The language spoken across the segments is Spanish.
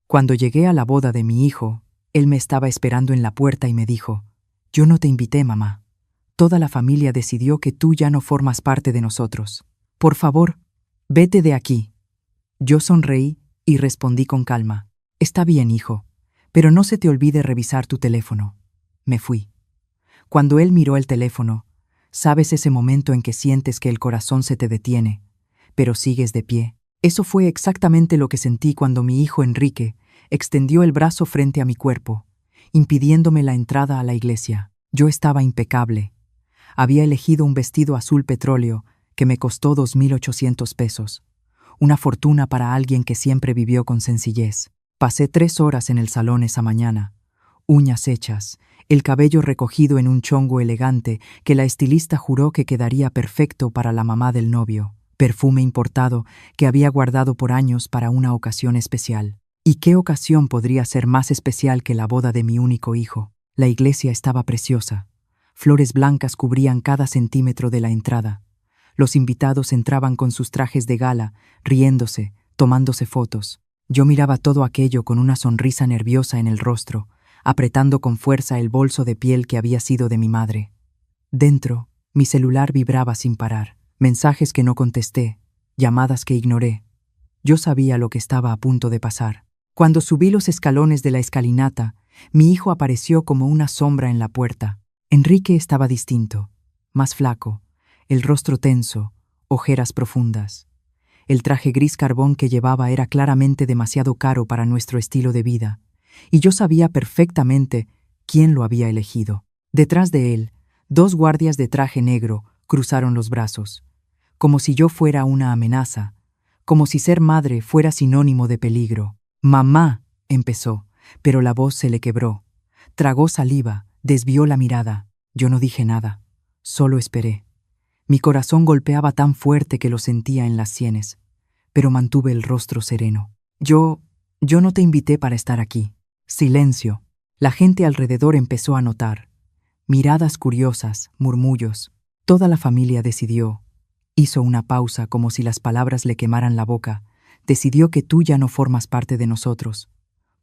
Cuando llegué a la boda de mi hijo, él me estaba esperando en la puerta y me dijo: «Yo no te invité, mamá. Toda la familia decidió que tú ya no formas parte de nosotros. Por favor, vete de aquí». Yo sonreí y respondí con calma: «Está bien, hijo, pero no se te olvide revisar tu teléfono». Me fui. Cuando él miró el teléfono, ¿sabes ese momento en que sientes que el corazón se te detiene, pero sigues de pie? Eso fue exactamente lo que sentí cuando mi hijo Enrique extendió el brazo frente a mi cuerpo, impidiéndome la entrada a la iglesia. Yo estaba impecable. Había elegido un vestido azul petróleo que me costó 2.800 pesos, una fortuna para alguien que siempre vivió con sencillez. Pasé 3 horas en el salón esa mañana, uñas hechas, el cabello recogido en un chongo elegante que la estilista juró que quedaría perfecto para la mamá del novio, perfume importado que había guardado por años para una ocasión especial. ¿Y qué ocasión podría ser más especial que la boda de mi único hijo? La iglesia estaba preciosa. Flores blancas cubrían cada centímetro de la entrada. Los invitados entraban con sus trajes de gala, riéndose, tomándose fotos. Yo miraba todo aquello con una sonrisa nerviosa en el rostro, apretando con fuerza el bolso de piel que había sido de mi madre. Dentro, mi celular vibraba sin parar. Mensajes que no contesté, llamadas que ignoré. Yo sabía lo que estaba a punto de pasar. Cuando subí los escalones de la escalinata, mi hijo apareció como una sombra en la puerta. Enrique estaba distinto, más flaco, el rostro tenso, ojeras profundas. El traje gris carbón que llevaba era claramente demasiado caro para nuestro estilo de vida, y yo sabía perfectamente quién lo había elegido. Detrás de él, 2 guardias de traje negro cruzaron los brazos, como si yo fuera una amenaza, como si ser madre fuera sinónimo de peligro. «Mamá», empezó, pero la voz se le quebró. Tragó saliva, desvió la mirada. Yo no dije nada, solo esperé. Mi corazón golpeaba tan fuerte que lo sentía en las sienes, pero mantuve el rostro sereno. Yo no te invité para estar aquí». Silencio. La gente alrededor empezó a notar. Miradas curiosas, murmullos. Toda la familia decidió. Hizo una pausa como si las palabras le quemaran la boca. Decidió que tú ya no formas parte de nosotros.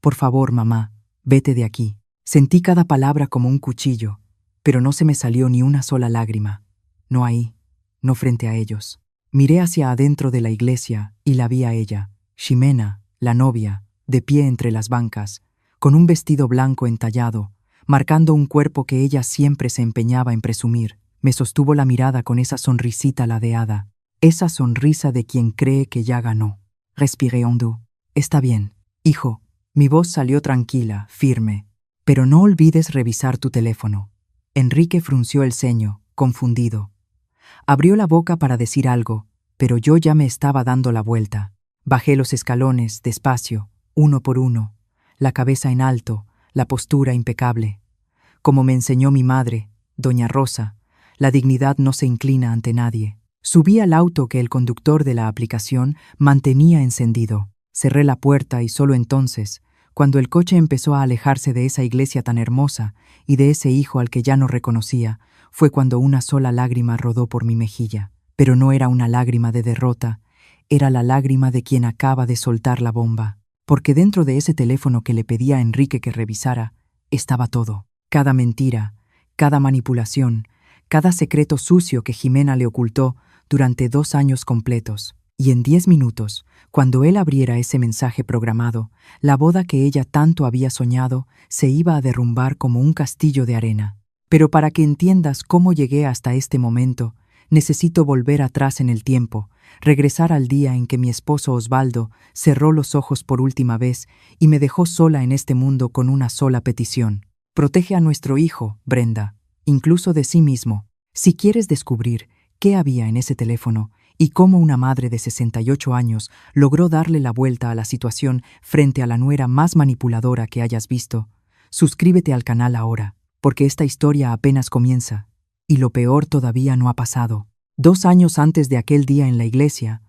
Por favor, mamá, vete de aquí. Sentí cada palabra como un cuchillo, pero no se me salió ni una sola lágrima. No ahí, no frente a ellos. Miré hacia adentro de la iglesia y la vi a ella, Ximena, la novia, de pie entre las bancas, con un vestido blanco entallado, marcando un cuerpo que ella siempre se empeñaba en presumir. Me sostuvo la mirada con esa sonrisita ladeada, esa sonrisa de quien cree que ya ganó. Respiré hondo. «Está bien, hijo». Mi voz salió tranquila, firme. «Pero no olvides revisar tu teléfono». Enrique frunció el ceño, confundido. Abrió la boca para decir algo, pero yo ya me estaba dando la vuelta. Bajé los escalones, despacio, uno por uno, la cabeza en alto, la postura impecable. Como me enseñó mi madre, doña Rosa, la dignidad no se inclina ante nadie. Subí al auto que el conductor de la aplicación mantenía encendido. Cerré la puerta y solo entonces, cuando el coche empezó a alejarse de esa iglesia tan hermosa y de ese hijo al que ya no reconocía, fue cuando una sola lágrima rodó por mi mejilla. Pero no era una lágrima de derrota, era la lágrima de quien acaba de soltar la bomba. Porque dentro de ese teléfono que le pedía a Enrique que revisara, estaba todo. Cada mentira, cada manipulación, cada secreto sucio que Ximena le ocultó durante 2 años completos. Y en 10 minutos, cuando él abriera ese mensaje programado, la boda que ella tanto había soñado se iba a derrumbar como un castillo de arena. Pero para que entiendas cómo llegué hasta este momento, necesito volver atrás en el tiempo, regresar al día en que mi esposo Osvaldo cerró los ojos por última vez y me dejó sola en este mundo con una sola petición. Protege a nuestro hijo, Brenda, incluso de sí mismo. Si quieres descubrir qué había en ese teléfono y cómo una madre de 68 años logró darle la vuelta a la situación frente a la nuera más manipuladora que hayas visto, suscríbete al canal ahora, porque esta historia apenas comienza, y lo peor todavía no ha pasado. 2 años antes de aquel día en la iglesia,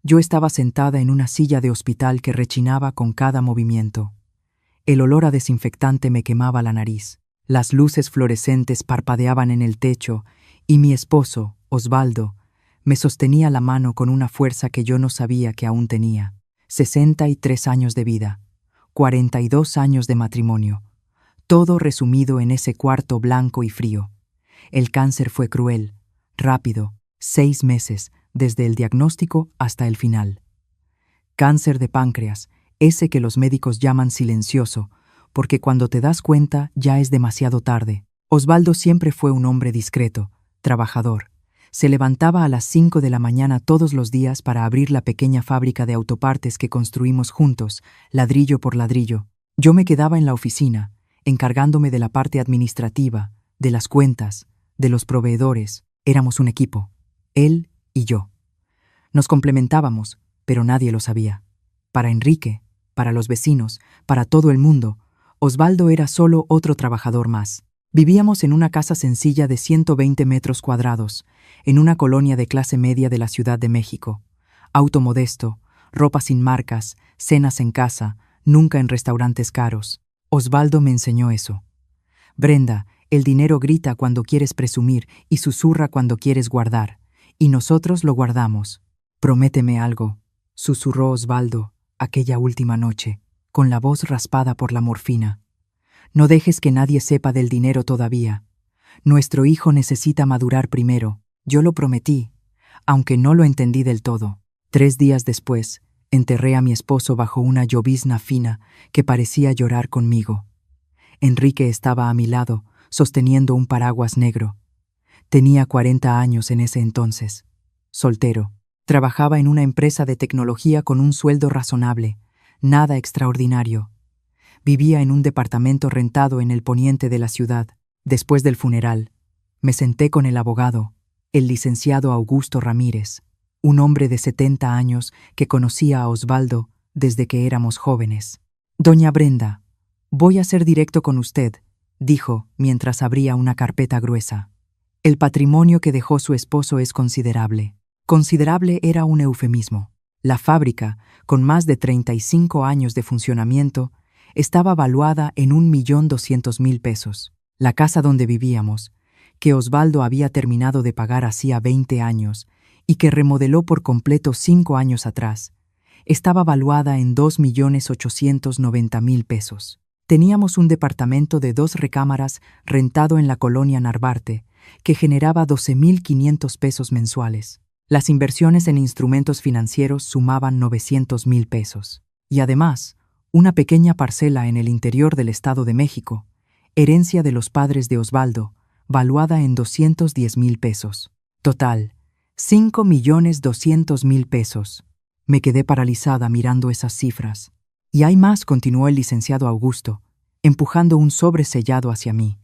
yo estaba sentada en una silla de hospital que rechinaba con cada movimiento. El olor a desinfectante me quemaba la nariz. Las luces fluorescentes parpadeaban en el techo y mi esposo, Osvaldo, me sostenía la mano con una fuerza que yo no sabía que aún tenía. 63 años de vida, 42 años de matrimonio, todo resumido en ese cuarto blanco y frío. El cáncer fue cruel, rápido, 6 meses, desde el diagnóstico hasta el final. Cáncer de páncreas, ese que los médicos llaman silencioso, porque cuando te das cuenta ya es demasiado tarde. Osvaldo siempre fue un hombre discreto, trabajador. Se levantaba a las 5 de la mañana todos los días para abrir la pequeña fábrica de autopartes que construimos juntos, ladrillo por ladrillo. Yo me quedaba en la oficina, encargándome de la parte administrativa, de las cuentas, de los proveedores. Éramos un equipo, él y yo. Nos complementábamos, pero nadie lo sabía. Para Enrique, para los vecinos, para todo el mundo, Osvaldo era solo otro trabajador más. Vivíamos en una casa sencilla de 120 metros cuadrados, en una colonia de clase media de la Ciudad de México. Auto modesto, ropa sin marcas, cenas en casa, nunca en restaurantes caros. Osvaldo me enseñó eso. Brenda, el dinero grita cuando quieres presumir y susurra cuando quieres guardar, y nosotros lo guardamos. Prométeme algo, susurró Osvaldo aquella última noche, con la voz raspada por la morfina. No dejes que nadie sepa del dinero todavía. Nuestro hijo necesita madurar primero. Yo lo prometí, aunque no lo entendí del todo. 3 días después, enterré a mi esposo bajo una llovizna fina que parecía llorar conmigo. Enrique estaba a mi lado, sosteniendo un paraguas negro. Tenía 40 años en ese entonces. Soltero. Trabajaba en una empresa de tecnología con un sueldo razonable. Nada extraordinario. Vivía en un departamento rentado en el poniente de la ciudad. Después del funeral, me senté con el abogado, el licenciado Augusto Ramírez, un hombre de 70 años que conocía a Osvaldo desde que éramos jóvenes. «Doña Brenda, voy a ser directo con usted», dijo mientras abría una carpeta gruesa. «El patrimonio que dejó su esposo es considerable». Considerable era un eufemismo. La fábrica, con más de 35 años de funcionamiento, estaba valuada en 1.200.000 pesos. La casa donde vivíamos, que Osvaldo había terminado de pagar hacía 20 años y que remodeló por completo 5 años atrás, estaba valuada en 2.890.000 pesos. Teníamos un departamento de 2 recámaras rentado en la colonia Narvarte, que generaba 12.500 pesos mensuales. Las inversiones en instrumentos financieros sumaban 900.000 pesos. Y además, una pequeña parcela en el interior del Estado de México, herencia de los padres de Osvaldo, valuada en 210.000 pesos. Total, 5.200.000 pesos. Me quedé paralizada mirando esas cifras. «Y hay más», continuó el licenciado Augusto, empujando un sobre sellado hacia mí.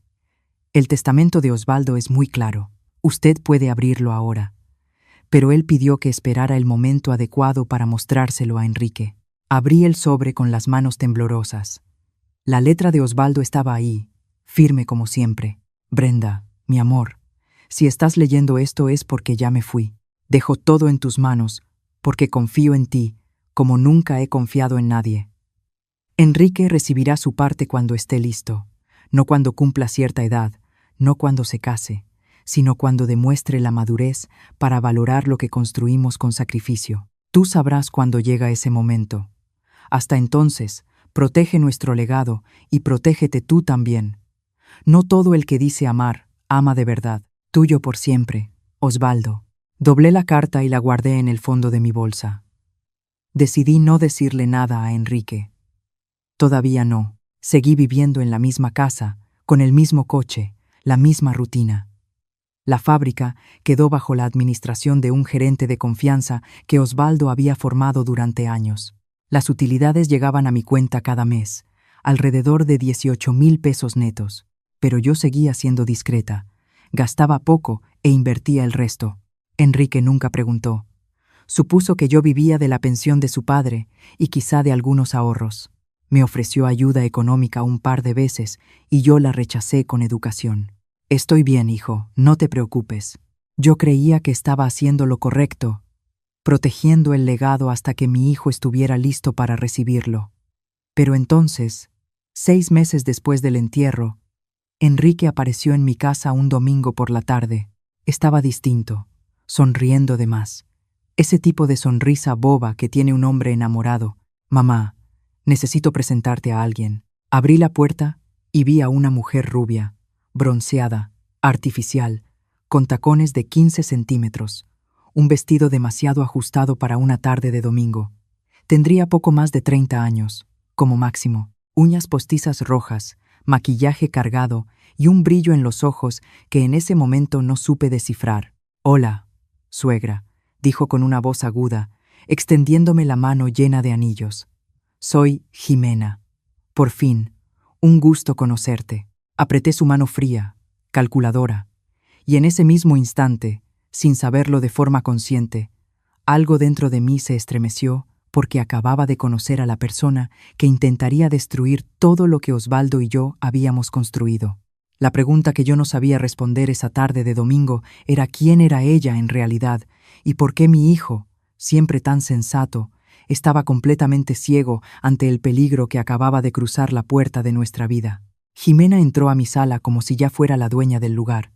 «El testamento de Osvaldo es muy claro. Usted puede abrirlo ahora». Pero él pidió que esperara el momento adecuado para mostrárselo a Enrique. Abrí el sobre con las manos temblorosas. La letra de Osvaldo estaba ahí, firme como siempre. «Brenda, mi amor, si estás leyendo esto es porque ya me fui. Dejo todo en tus manos, porque confío en ti, como nunca he confiado en nadie. Enrique recibirá su parte cuando esté listo, no cuando cumpla cierta edad, no cuando se case, sino cuando demuestre la madurez para valorar lo que construimos con sacrificio. Tú sabrás cuándo llega ese momento. Hasta entonces, protege nuestro legado y protégete tú también. No todo el que dice amar, ama de verdad. Tuyo por siempre, Osvaldo». Doblé la carta y la guardé en el fondo de mi bolsa. Decidí no decirle nada a Enrique. Todavía no. Seguí viviendo en la misma casa, con el mismo coche, la misma rutina. La fábrica quedó bajo la administración de un gerente de confianza que Osvaldo había formado durante años. Las utilidades llegaban a mi cuenta cada mes, alrededor de 18.000 pesos netos, pero yo seguía siendo discreta. Gastaba poco e invertía el resto. Enrique nunca preguntó. Supuso que yo vivía de la pensión de su padre y quizá de algunos ahorros. Me ofreció ayuda económica un par de veces y yo la rechacé con educación. «Estoy bien, hijo, no te preocupes». Yo creía que estaba haciendo lo correcto, protegiendo el legado hasta que mi hijo estuviera listo para recibirlo. Pero entonces, 6 meses después del entierro, Enrique apareció en mi casa un domingo por la tarde. Estaba distinto, sonriendo de más. Ese tipo de sonrisa boba que tiene un hombre enamorado. «Mamá, Necesito presentarte a alguien. Abrí la puerta y vi a una mujer rubia, bronceada, artificial, con tacones de 15 centímetros, un vestido demasiado ajustado para una tarde de domingo. Tendría poco más de 30 años, como máximo, uñas postizas rojas, maquillaje cargado y un brillo en los ojos que en ese momento no supe descifrar. «Hola, suegra», dijo con una voz aguda, extendiéndome la mano llena de anillos. «Soy Jimena. Por fin, un gusto conocerte». Apreté su mano fría, calculadora, y en ese mismo instante, sin saberlo de forma consciente, algo dentro de mí se estremeció porque acababa de conocer a la persona que intentaría destruir todo lo que Osvaldo y yo habíamos construido. La pregunta que yo no sabía responder esa tarde de domingo era quién era ella en realidad y por qué mi hijo, siempre tan sensato, estaba completamente ciego ante el peligro que acababa de cruzar la puerta de nuestra vida. Jimena entró a mi sala como si ya fuera la dueña del lugar.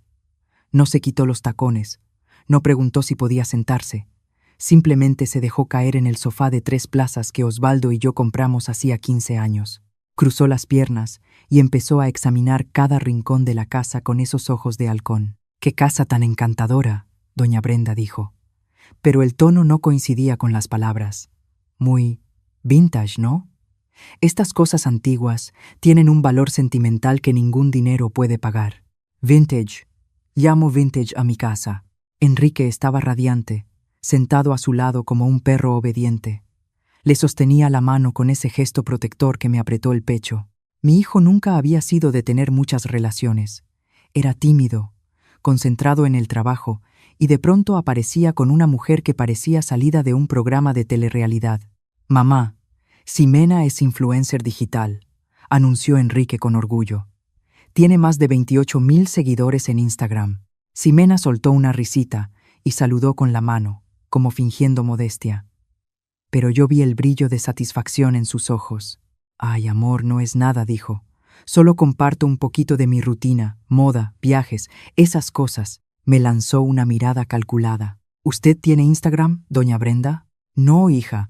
No se quitó los tacones, no preguntó si podía sentarse. Simplemente se dejó caer en el sofá de 3 plazas que Osvaldo y yo compramos hacía 15 años. Cruzó las piernas y empezó a examinar cada rincón de la casa con esos ojos de halcón. «¡Qué casa tan encantadora!», doña Brenda dijo. Pero el tono no coincidía con las palabras. «Muy vintage, ¿no? Estas cosas antiguas tienen un valor sentimental que ningún dinero puede pagar». «Vintage. Llamo vintage a mi casa». Enrique estaba radiante, sentado a su lado como un perro obediente. Le sostenía la mano con ese gesto protector que me apretó el pecho. Mi hijo nunca había sido de tener muchas relaciones. Era tímido, concentrado en el trabajo, y de pronto aparecía con una mujer que parecía salida de un programa de telerrealidad. «Mamá, Ximena es influencer digital», anunció Enrique con orgullo. «Tiene más de 28,000 seguidores en Instagram». Ximena soltó una risita y saludó con la mano, como fingiendo modestia. Pero yo vi el brillo de satisfacción en sus ojos. «Ay, amor, no es nada», dijo. «Solo comparto un poquito de mi rutina, moda, viajes, esas cosas». Me lanzó una mirada calculada. «¿Usted tiene Instagram, doña Brenda?» «No, hija.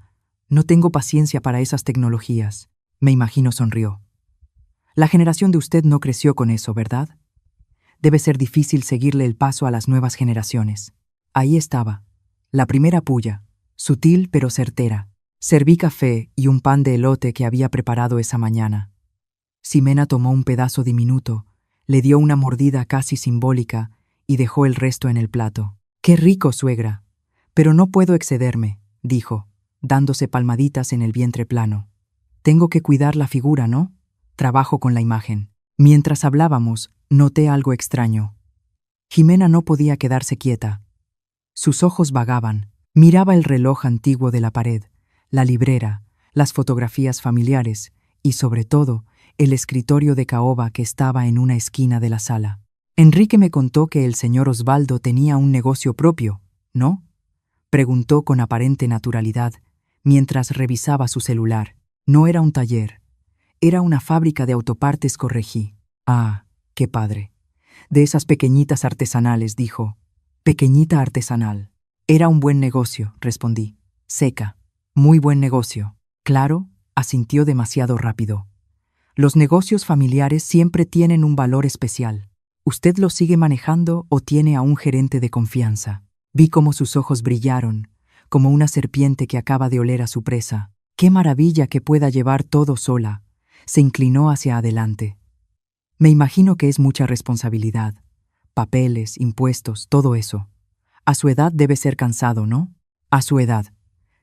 No tengo paciencia para esas tecnologías». Me imagino sonrió. «La generación de usted no creció con eso, ¿verdad? Debe ser difícil seguirle el paso a las nuevas generaciones». Ahí estaba, la primera puya, sutil pero certera. Serví café y un pan de elote que había preparado esa mañana. Ximena tomó un pedazo diminuto, le dio una mordida casi simbólica y dejó el resto en el plato. «Qué rico, suegra. Pero no puedo excederme», dijo, dándose palmaditas en el vientre plano. «Tengo que cuidar la figura, ¿no? Trabajo con la imagen». Mientras hablábamos, noté algo extraño. Jimena no podía quedarse quieta. Sus ojos vagaban. Miraba el reloj antiguo de la pared, la librera, las fotografías familiares y, sobre todo, el escritorio de caoba que estaba en una esquina de la sala. «Enrique me contó que el señor Osvaldo tenía un negocio propio, ¿no?», preguntó con aparente naturalidad, mientras revisaba su celular. «No era un taller. Era una fábrica de autopartes», corregí. «Ah, qué padre. De esas pequeñitas artesanales», dijo. «Pequeñita artesanal». «Era un buen negocio», respondí. Seca. «Muy buen negocio». «Claro», asintió demasiado rápido. «Los negocios familiares siempre tienen un valor especial. ¿Usted lo sigue manejando o tiene a un gerente de confianza?» Vi cómo sus ojos brillaron, como una serpiente que acaba de oler a su presa. «Qué maravilla que pueda llevar todo sola». Se inclinó hacia adelante. «Me imagino que es mucha responsabilidad. Papeles, impuestos, todo eso. A su edad debe ser cansado, ¿no?» «A su edad».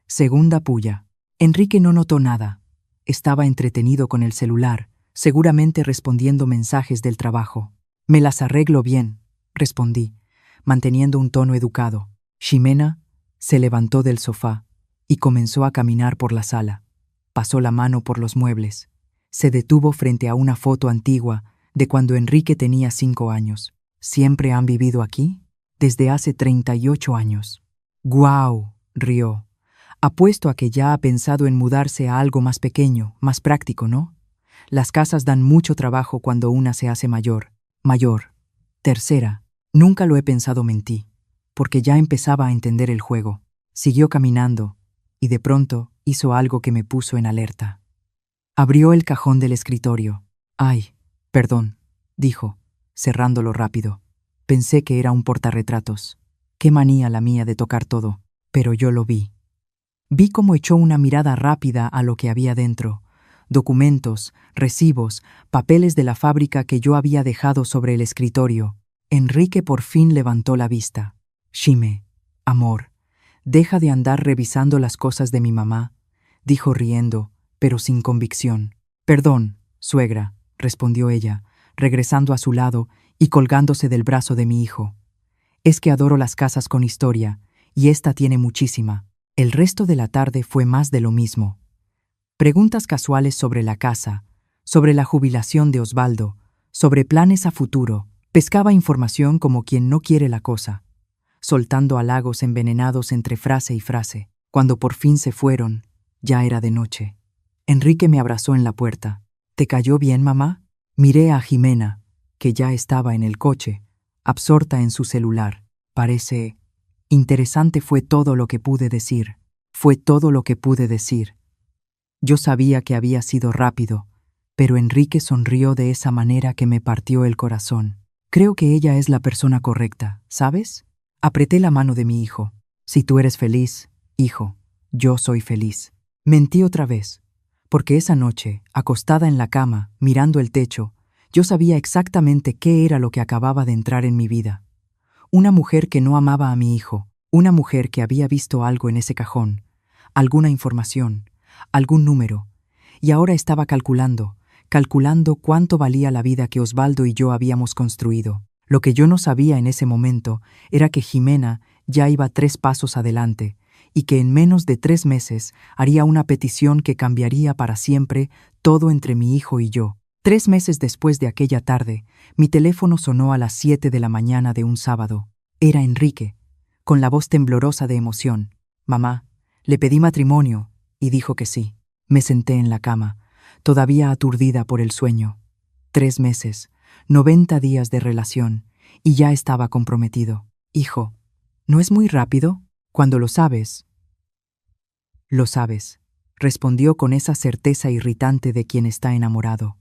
Segunda puya. Enrique no notó nada. Estaba entretenido con el celular, seguramente respondiendo mensajes del trabajo. «Me las arreglo bien», respondí, manteniendo un tono educado. Ximena se levantó del sofá y comenzó a caminar por la sala. Pasó la mano por los muebles. Se detuvo frente a una foto antigua de cuando Enrique tenía 5 años. «¿Siempre han vivido aquí?» «Desde hace 38 años». «¡Guau!», rió. «Apuesto a que ya ha pensado en mudarse a algo más pequeño, más práctico, ¿no? Las casas dan mucho trabajo cuando una se hace mayor». «Mayor». Tercera. «Nunca lo he pensado», mentí, porque ya empezaba a entender el juego. Siguió caminando y de pronto hizo algo que me puso en alerta. Abrió el cajón del escritorio. «Ay, perdón», dijo, cerrándolo rápido. «Pensé que era un portarretratos. Qué manía la mía de tocar todo». Pero yo lo vi. Vi cómo echó una mirada rápida a lo que había dentro. Documentos, recibos, papeles de la fábrica que yo había dejado sobre el escritorio. Enrique por fin levantó la vista. «Shime, amor, deja de andar revisando las cosas de mi mamá», dijo riendo, pero sin convicción. «Perdón, suegra», respondió ella, regresando a su lado y colgándose del brazo de mi hijo. «Es que adoro las casas con historia, y esta tiene muchísima». El resto de la tarde fue más de lo mismo. Preguntas casuales sobre la casa, sobre la jubilación de Osvaldo, sobre planes a futuro. Pescaba información como quien no quiere la cosa, soltando halagos envenenados entre frase y frase. Cuando por fin se fueron, ya era de noche. Enrique me abrazó en la puerta. «¿Te cayó bien, mamá?». Miré a Jimena, que ya estaba en el coche, absorta en su celular. «Parece interesante», fue todo lo que pude decir. Fue todo lo que pude decir. Yo sabía que había sido rápido, pero Enrique sonrió de esa manera que me partió el corazón. «Creo que ella es la persona correcta, ¿sabes?». Apreté la mano de mi hijo. «Si tú eres feliz, hijo, yo soy feliz». Mentí otra vez, porque esa noche, acostada en la cama, mirando el techo, yo sabía exactamente qué era lo que acababa de entrar en mi vida. Una mujer que no amaba a mi hijo, una mujer que había visto algo en ese cajón, alguna información, algún número, y ahora estaba calculando cuánto valía la vida que Osvaldo y yo habíamos construido. Lo que yo no sabía en ese momento era que Jimena ya iba 3 pasos adelante y que en menos de 3 meses haría una petición que cambiaría para siempre todo entre mi hijo y yo. 3 meses después de aquella tarde, mi teléfono sonó a las 7 de la mañana de un sábado. Era Enrique, con la voz temblorosa de emoción. «Mamá, le pedí matrimonio», y dijo que sí. Me senté en la cama, todavía aturdida por el sueño. 3 meses, 90 días de relación, y ya estaba comprometido. «Hijo, ¿no es muy rápido? Cuando lo sabes». «Lo sabes», respondió con esa certeza irritante de quien está enamorado.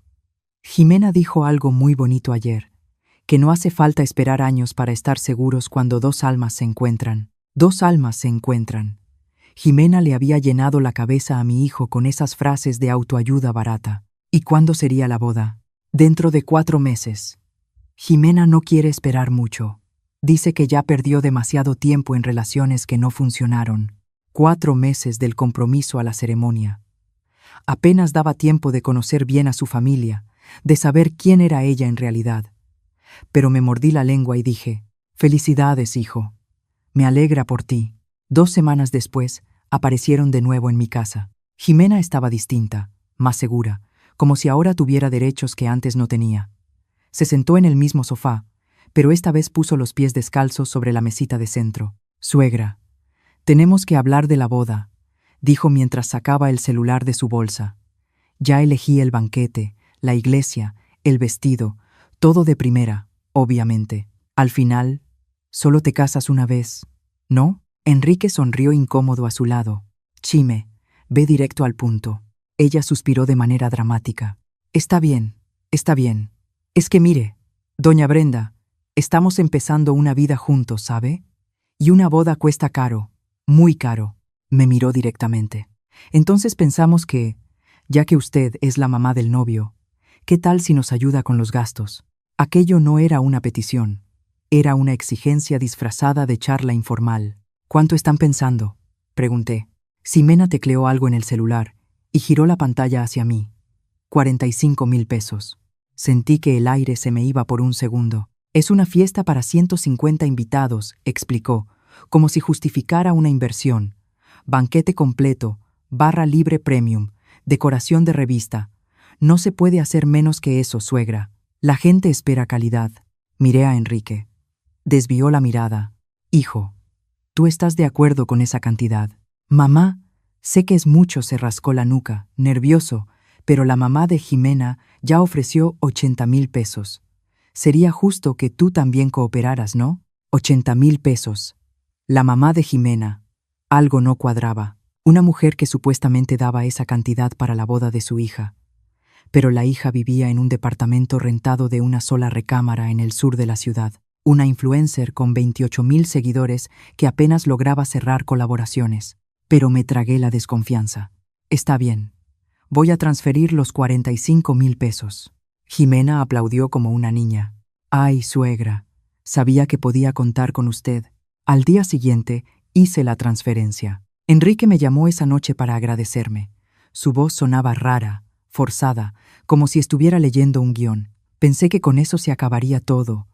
Jimena dijo algo muy bonito ayer, que no hace falta esperar años para estar seguros cuando 2 almas se encuentran. 2 almas se encuentran. Jimena le había llenado la cabeza a mi hijo con esas frases de autoayuda barata. ¿Y cuándo sería la boda? «Dentro de 4 meses. Jimena no quiere esperar mucho. Dice que ya perdió demasiado tiempo en relaciones que no funcionaron. 4 meses del compromiso a la ceremonia. Apenas daba tiempo de conocer bien a su familia, de saber quién era ella en realidad. Pero me mordí la lengua y dije: «Felicidades, hijo. Me alegra por ti». 2 semanas después, aparecieron de nuevo en mi casa. Jimena estaba distinta, más segura, como si ahora tuviera derechos que antes no tenía. Se sentó en el mismo sofá, pero esta vez puso los pies descalzos sobre la mesita de centro. «Suegra, tenemos que hablar de la boda», dijo mientras sacaba el celular de su bolsa. «Ya elegí el banquete, la iglesia, el vestido, todo de primera, obviamente. Al final, solo te casas una vez, ¿no?». Enrique sonrió incómodo a su lado. «Chime, ve directo al punto». Ella suspiró de manera dramática. Está bien. Es que mire, doña Brenda, estamos empezando una vida juntos, ¿sabe? Y una boda cuesta caro, muy caro». Me miró directamente. «Entonces pensamos que, ya que usted es la mamá del novio, ¿qué tal si nos ayuda con los gastos?». Aquello no era una petición, era una exigencia disfrazada de charla informal. «¿Cuánto están pensando?», pregunté. Ximena tecleó algo en el celular y giró la pantalla hacia mí. 45,000 pesos. Sentí que el aire se me iba por un segundo. «Es una fiesta para 150 invitados», explicó, como si justificara una inversión. «Banquete completo, barra libre premium, decoración de revista. No se puede hacer menos que eso, suegra. La gente espera calidad». Miré a Enrique. Desvió la mirada. «Hijo, ¿tú estás de acuerdo con esa cantidad?». «Mamá, sé que es mucho», se rascó la nuca, nervioso, pero la mamá de Jimena ya ofreció 80,000 pesos. «Sería justo que tú también cooperaras, ¿no?». 80,000 pesos. La mamá de Jimena. Algo no cuadraba. Una mujer que supuestamente daba esa cantidad para la boda de su hija. pero la hija vivía en un departamento rentado de una sola recámara en el sur de la ciudad. Una influencer con 28,000 seguidores que apenas lograba cerrar colaboraciones. Pero me tragué la desconfianza. Está bien. Voy a transferir los 45,000 pesos. Jimena aplaudió como una niña. Ay, suegra, sabía que podía contar con usted. Al día siguiente hice la transferencia. Enrique me llamó esa noche para agradecerme. Su voz sonaba rara, forzada, como si estuviera leyendo un guión. Pensé que con eso se acabaría todo,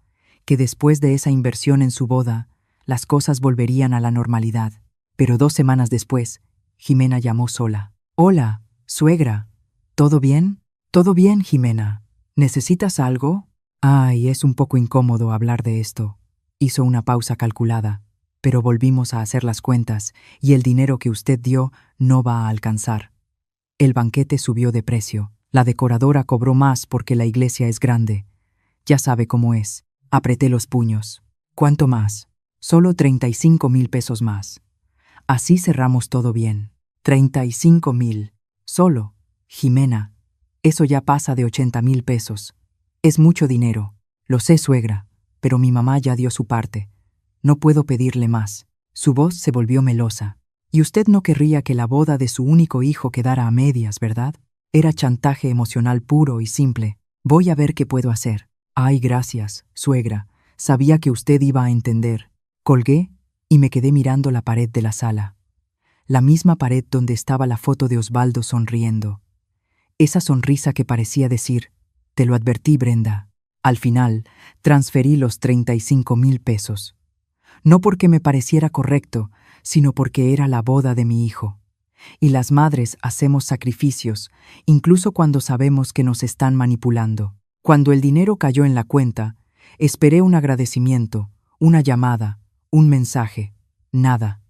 que después de esa inversión en su boda, las cosas volverían a la normalidad. Pero 2 semanas después, Jimena llamó sola. Hola, suegra. ¿Todo bien? Todo bien, Jimena. ¿Necesitas algo? Ay, es un poco incómodo hablar de esto. Hizo una pausa calculada, pero volvimos a hacer las cuentas y el dinero que usted dio no va a alcanzar. El banquete subió de precio. La decoradora cobró más porque la iglesia es grande. Ya sabe cómo es. Apreté los puños. ¿Cuánto más? Solo 35,000 pesos más. Así cerramos todo bien. 35,000. Solo. Jimena, eso ya pasa de 80,000 pesos. Es mucho dinero. Lo sé, suegra, pero mi mamá ya dio su parte. No puedo pedirle más. Su voz se volvió melosa. Y usted no querría que la boda de su único hijo quedara a medias, ¿verdad? Era chantaje emocional puro y simple. Voy a ver qué puedo hacer. Ay, gracias, suegra. Sabía que usted iba a entender. Colgué y me quedé mirando la pared de la sala. La misma pared donde estaba la foto de Osvaldo sonriendo. Esa sonrisa que parecía decir, te lo advertí, Brenda. Al final, transferí los 35,000 pesos. No porque me pareciera correcto, sino porque era la boda de mi hijo. Y las madres hacemos sacrificios, incluso cuando sabemos que nos están manipulando. Cuando el dinero cayó en la cuenta, esperé un agradecimiento, una llamada, un mensaje. Nada.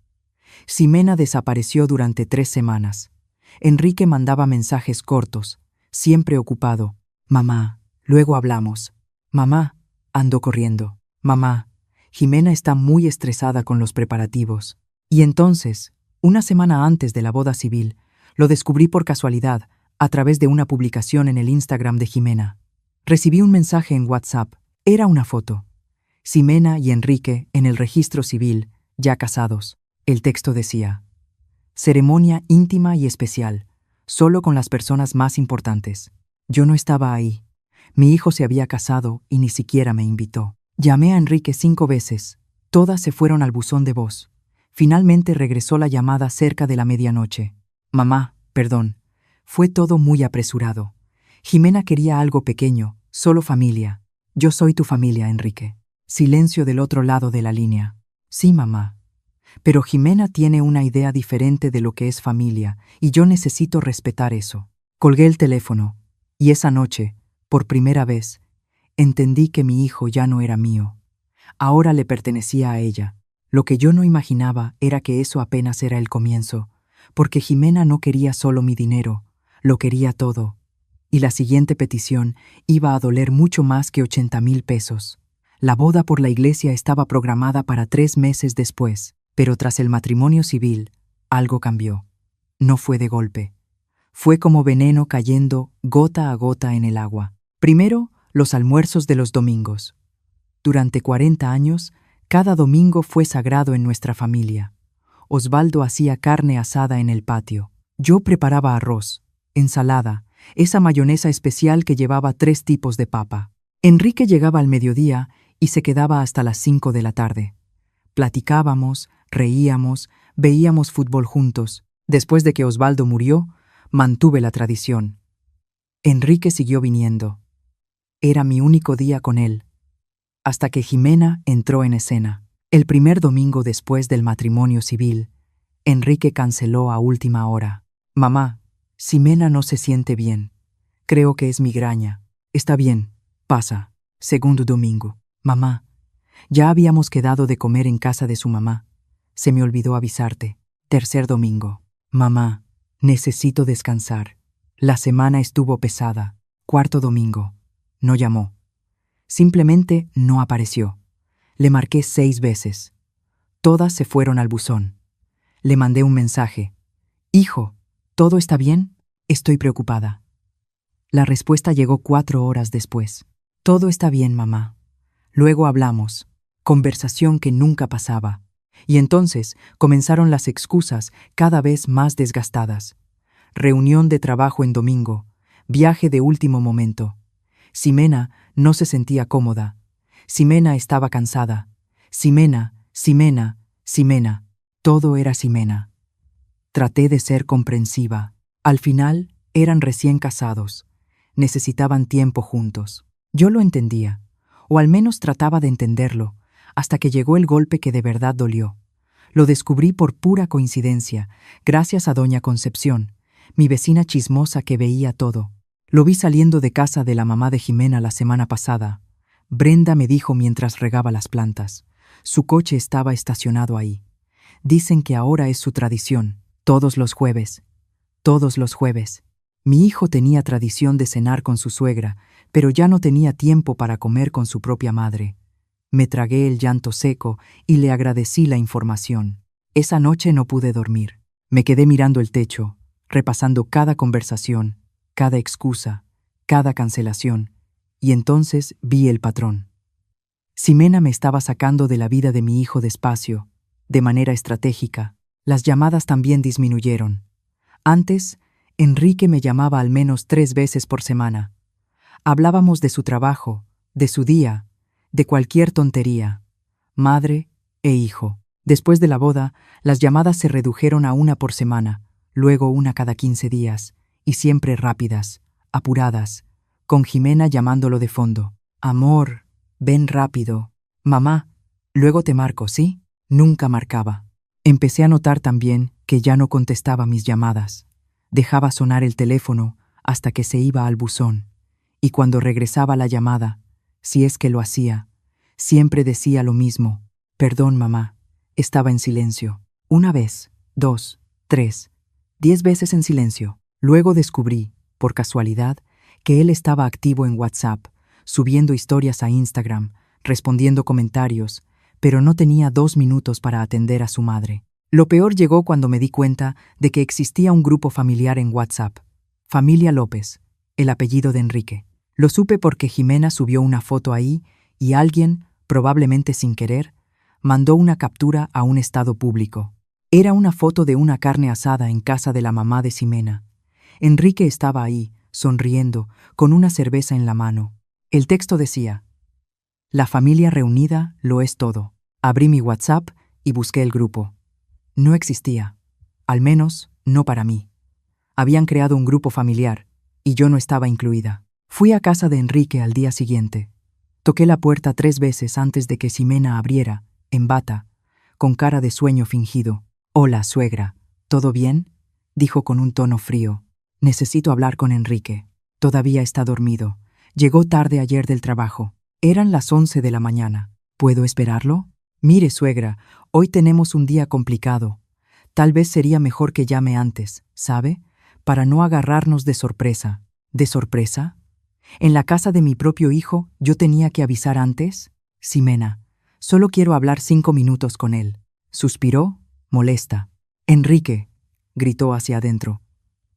Ximena desapareció durante 3 semanas. Enrique mandaba mensajes cortos, siempre ocupado. Mamá, luego hablamos. Mamá, ando corriendo. Mamá, Jimena está muy estresada con los preparativos. Y entonces, una semana antes de la boda civil, lo descubrí por casualidad, a través de una publicación en el Instagram de Jimena. Recibí un mensaje en WhatsApp. Era una foto. Ximena y Enrique en el registro civil, ya casados. El texto decía: ceremonia íntima y especial, solo con las personas más importantes. Yo no estaba ahí. Mi hijo se había casado y ni siquiera me invitó. Llamé a Enrique 5 veces. Todas se fueron al buzón de voz. Finalmente regresó la llamada cerca de la medianoche. Mamá, perdón. Fue todo muy apresurado. Jimena quería algo pequeño, solo familia. Yo soy tu familia, Enrique. Silencio del otro lado de la línea. Sí, mamá. Pero Jimena tiene una idea diferente de lo que es familia, y yo necesito respetar eso. Colgué el teléfono, y esa noche, por primera vez, entendí que mi hijo ya no era mío. Ahora le pertenecía a ella. Lo que yo no imaginaba era que eso apenas era el comienzo, porque Jimena no quería solo mi dinero, lo quería todo. Y la siguiente petición iba a doler mucho más que 80,000 pesos. La boda por la iglesia estaba programada para 3 meses después, pero tras el matrimonio civil, algo cambió. No fue de golpe. Fue como veneno cayendo gota a gota en el agua. Primero, los almuerzos de los domingos. Durante 40 años, cada domingo fue sagrado en nuestra familia. Osvaldo hacía carne asada en el patio. Yo preparaba arroz, ensalada, esa mayonesa especial que llevaba 3 tipos de papa. Enrique llegaba al mediodía y se quedaba hasta las 5 de la tarde. Platicábamos, reíamos, veíamos fútbol juntos. Después de que Osvaldo murió, mantuve la tradición. Enrique siguió viniendo. Era mi único día con él, hasta que Jimena entró en escena. El primer domingo después del matrimonio civil, Enrique canceló a última hora. Mamá, Ximena no se siente bien. Creo que es migraña. Está bien, pasa. Segundo domingo. Mamá, ya habíamos quedado de comer en casa de su mamá. Se me olvidó avisarte. Tercer domingo. Mamá, necesito descansar. La semana estuvo pesada. Cuarto domingo. No llamó. Simplemente no apareció. Le marqué 6 veces. Todas se fueron al buzón. Le mandé un mensaje. Hijo, ¿todo está bien? Estoy preocupada. La respuesta llegó 4 horas después. Todo está bien, mamá. Luego hablamos. Conversación que nunca pasaba. Y entonces comenzaron las excusas cada vez más desgastadas. Reunión de trabajo en domingo. Viaje de último momento. Ximena no se sentía cómoda. Ximena estaba cansada. Ximena, Ximena, Ximena. Todo era Ximena. Traté de ser comprensiva. Al final, eran recién casados. Necesitaban tiempo juntos. Yo lo entendía, o al menos trataba de entenderlo, hasta que llegó el golpe que de verdad dolió. Lo descubrí por pura coincidencia, gracias a doña Concepción, mi vecina chismosa que veía todo. Lo vi saliendo de casa de la mamá de Ximena la semana pasada. Brenda me dijo mientras regaba las plantas. Su coche estaba estacionado ahí. Dicen que ahora es su tradición, todos los jueves. Todos los jueves. Mi hijo tenía tradición de cenar con su suegra, pero ya no tenía tiempo para comer con su propia madre. Me tragué el llanto seco y le agradecí la información. Esa noche no pude dormir. Me quedé mirando el techo, repasando cada conversación, cada excusa, cada cancelación, y entonces vi el patrón. Ximena me estaba sacando de la vida de mi hijo despacio, de manera estratégica. Las llamadas también disminuyeron. Antes, Enrique me llamaba al menos 3 veces por semana. Hablábamos de su trabajo, de su día, de cualquier tontería. Madre e hijo. Después de la boda, las llamadas se redujeron a 1 por semana, luego 1 cada 15 días, y siempre rápidas, apuradas, con Ximena llamándolo de fondo. Amor, ven rápido. Mamá, luego te marco, ¿sí? Nunca marcaba. Empecé a notar también que ya no contestaba mis llamadas. Dejaba sonar el teléfono hasta que se iba al buzón, y cuando regresaba la llamada, si es que lo hacía, siempre decía lo mismo. Perdón, mamá. Estaba en silencio. 1 vez, 2, 3, 10 veces en silencio. Luego descubrí, por casualidad, que él estaba activo en WhatsApp, subiendo historias a Instagram, respondiendo comentarios, pero no tenía 2 minutos para atender a su madre. Lo peor llegó cuando me di cuenta de que existía un grupo familiar en WhatsApp. Familia López, el apellido de Enrique. Lo supe porque Ximena subió una foto ahí y alguien, probablemente sin querer, mandó una captura a un estado público. Era una foto de una carne asada en casa de la mamá de Ximena. Enrique estaba ahí, sonriendo, con una cerveza en la mano. El texto decía: la familia reunida lo es todo. Abrí mi WhatsApp y busqué el grupo. No existía, al menos no para mí. Habían creado un grupo familiar y yo no estaba incluida. Fui a casa de Enrique al día siguiente. Toqué la puerta 3 veces antes de que Ximena abriera, en bata, con cara de sueño fingido. Hola, suegra, ¿todo bien?, dijo con un tono frío. Necesito hablar con Enrique. Todavía está dormido. Llegó tarde ayer del trabajo. Eran las 11 de la mañana. ¿Puedo esperarlo? Mire, suegra, hoy tenemos un día complicado. Tal vez sería mejor que llame antes, ¿sabe? Para no agarrarnos de sorpresa. ¿De sorpresa? ¿En la casa de mi propio hijo yo tenía que avisar antes? Ximena, solo quiero hablar 5 minutos con él. Suspiró, molesta. Enrique, gritó hacia adentro.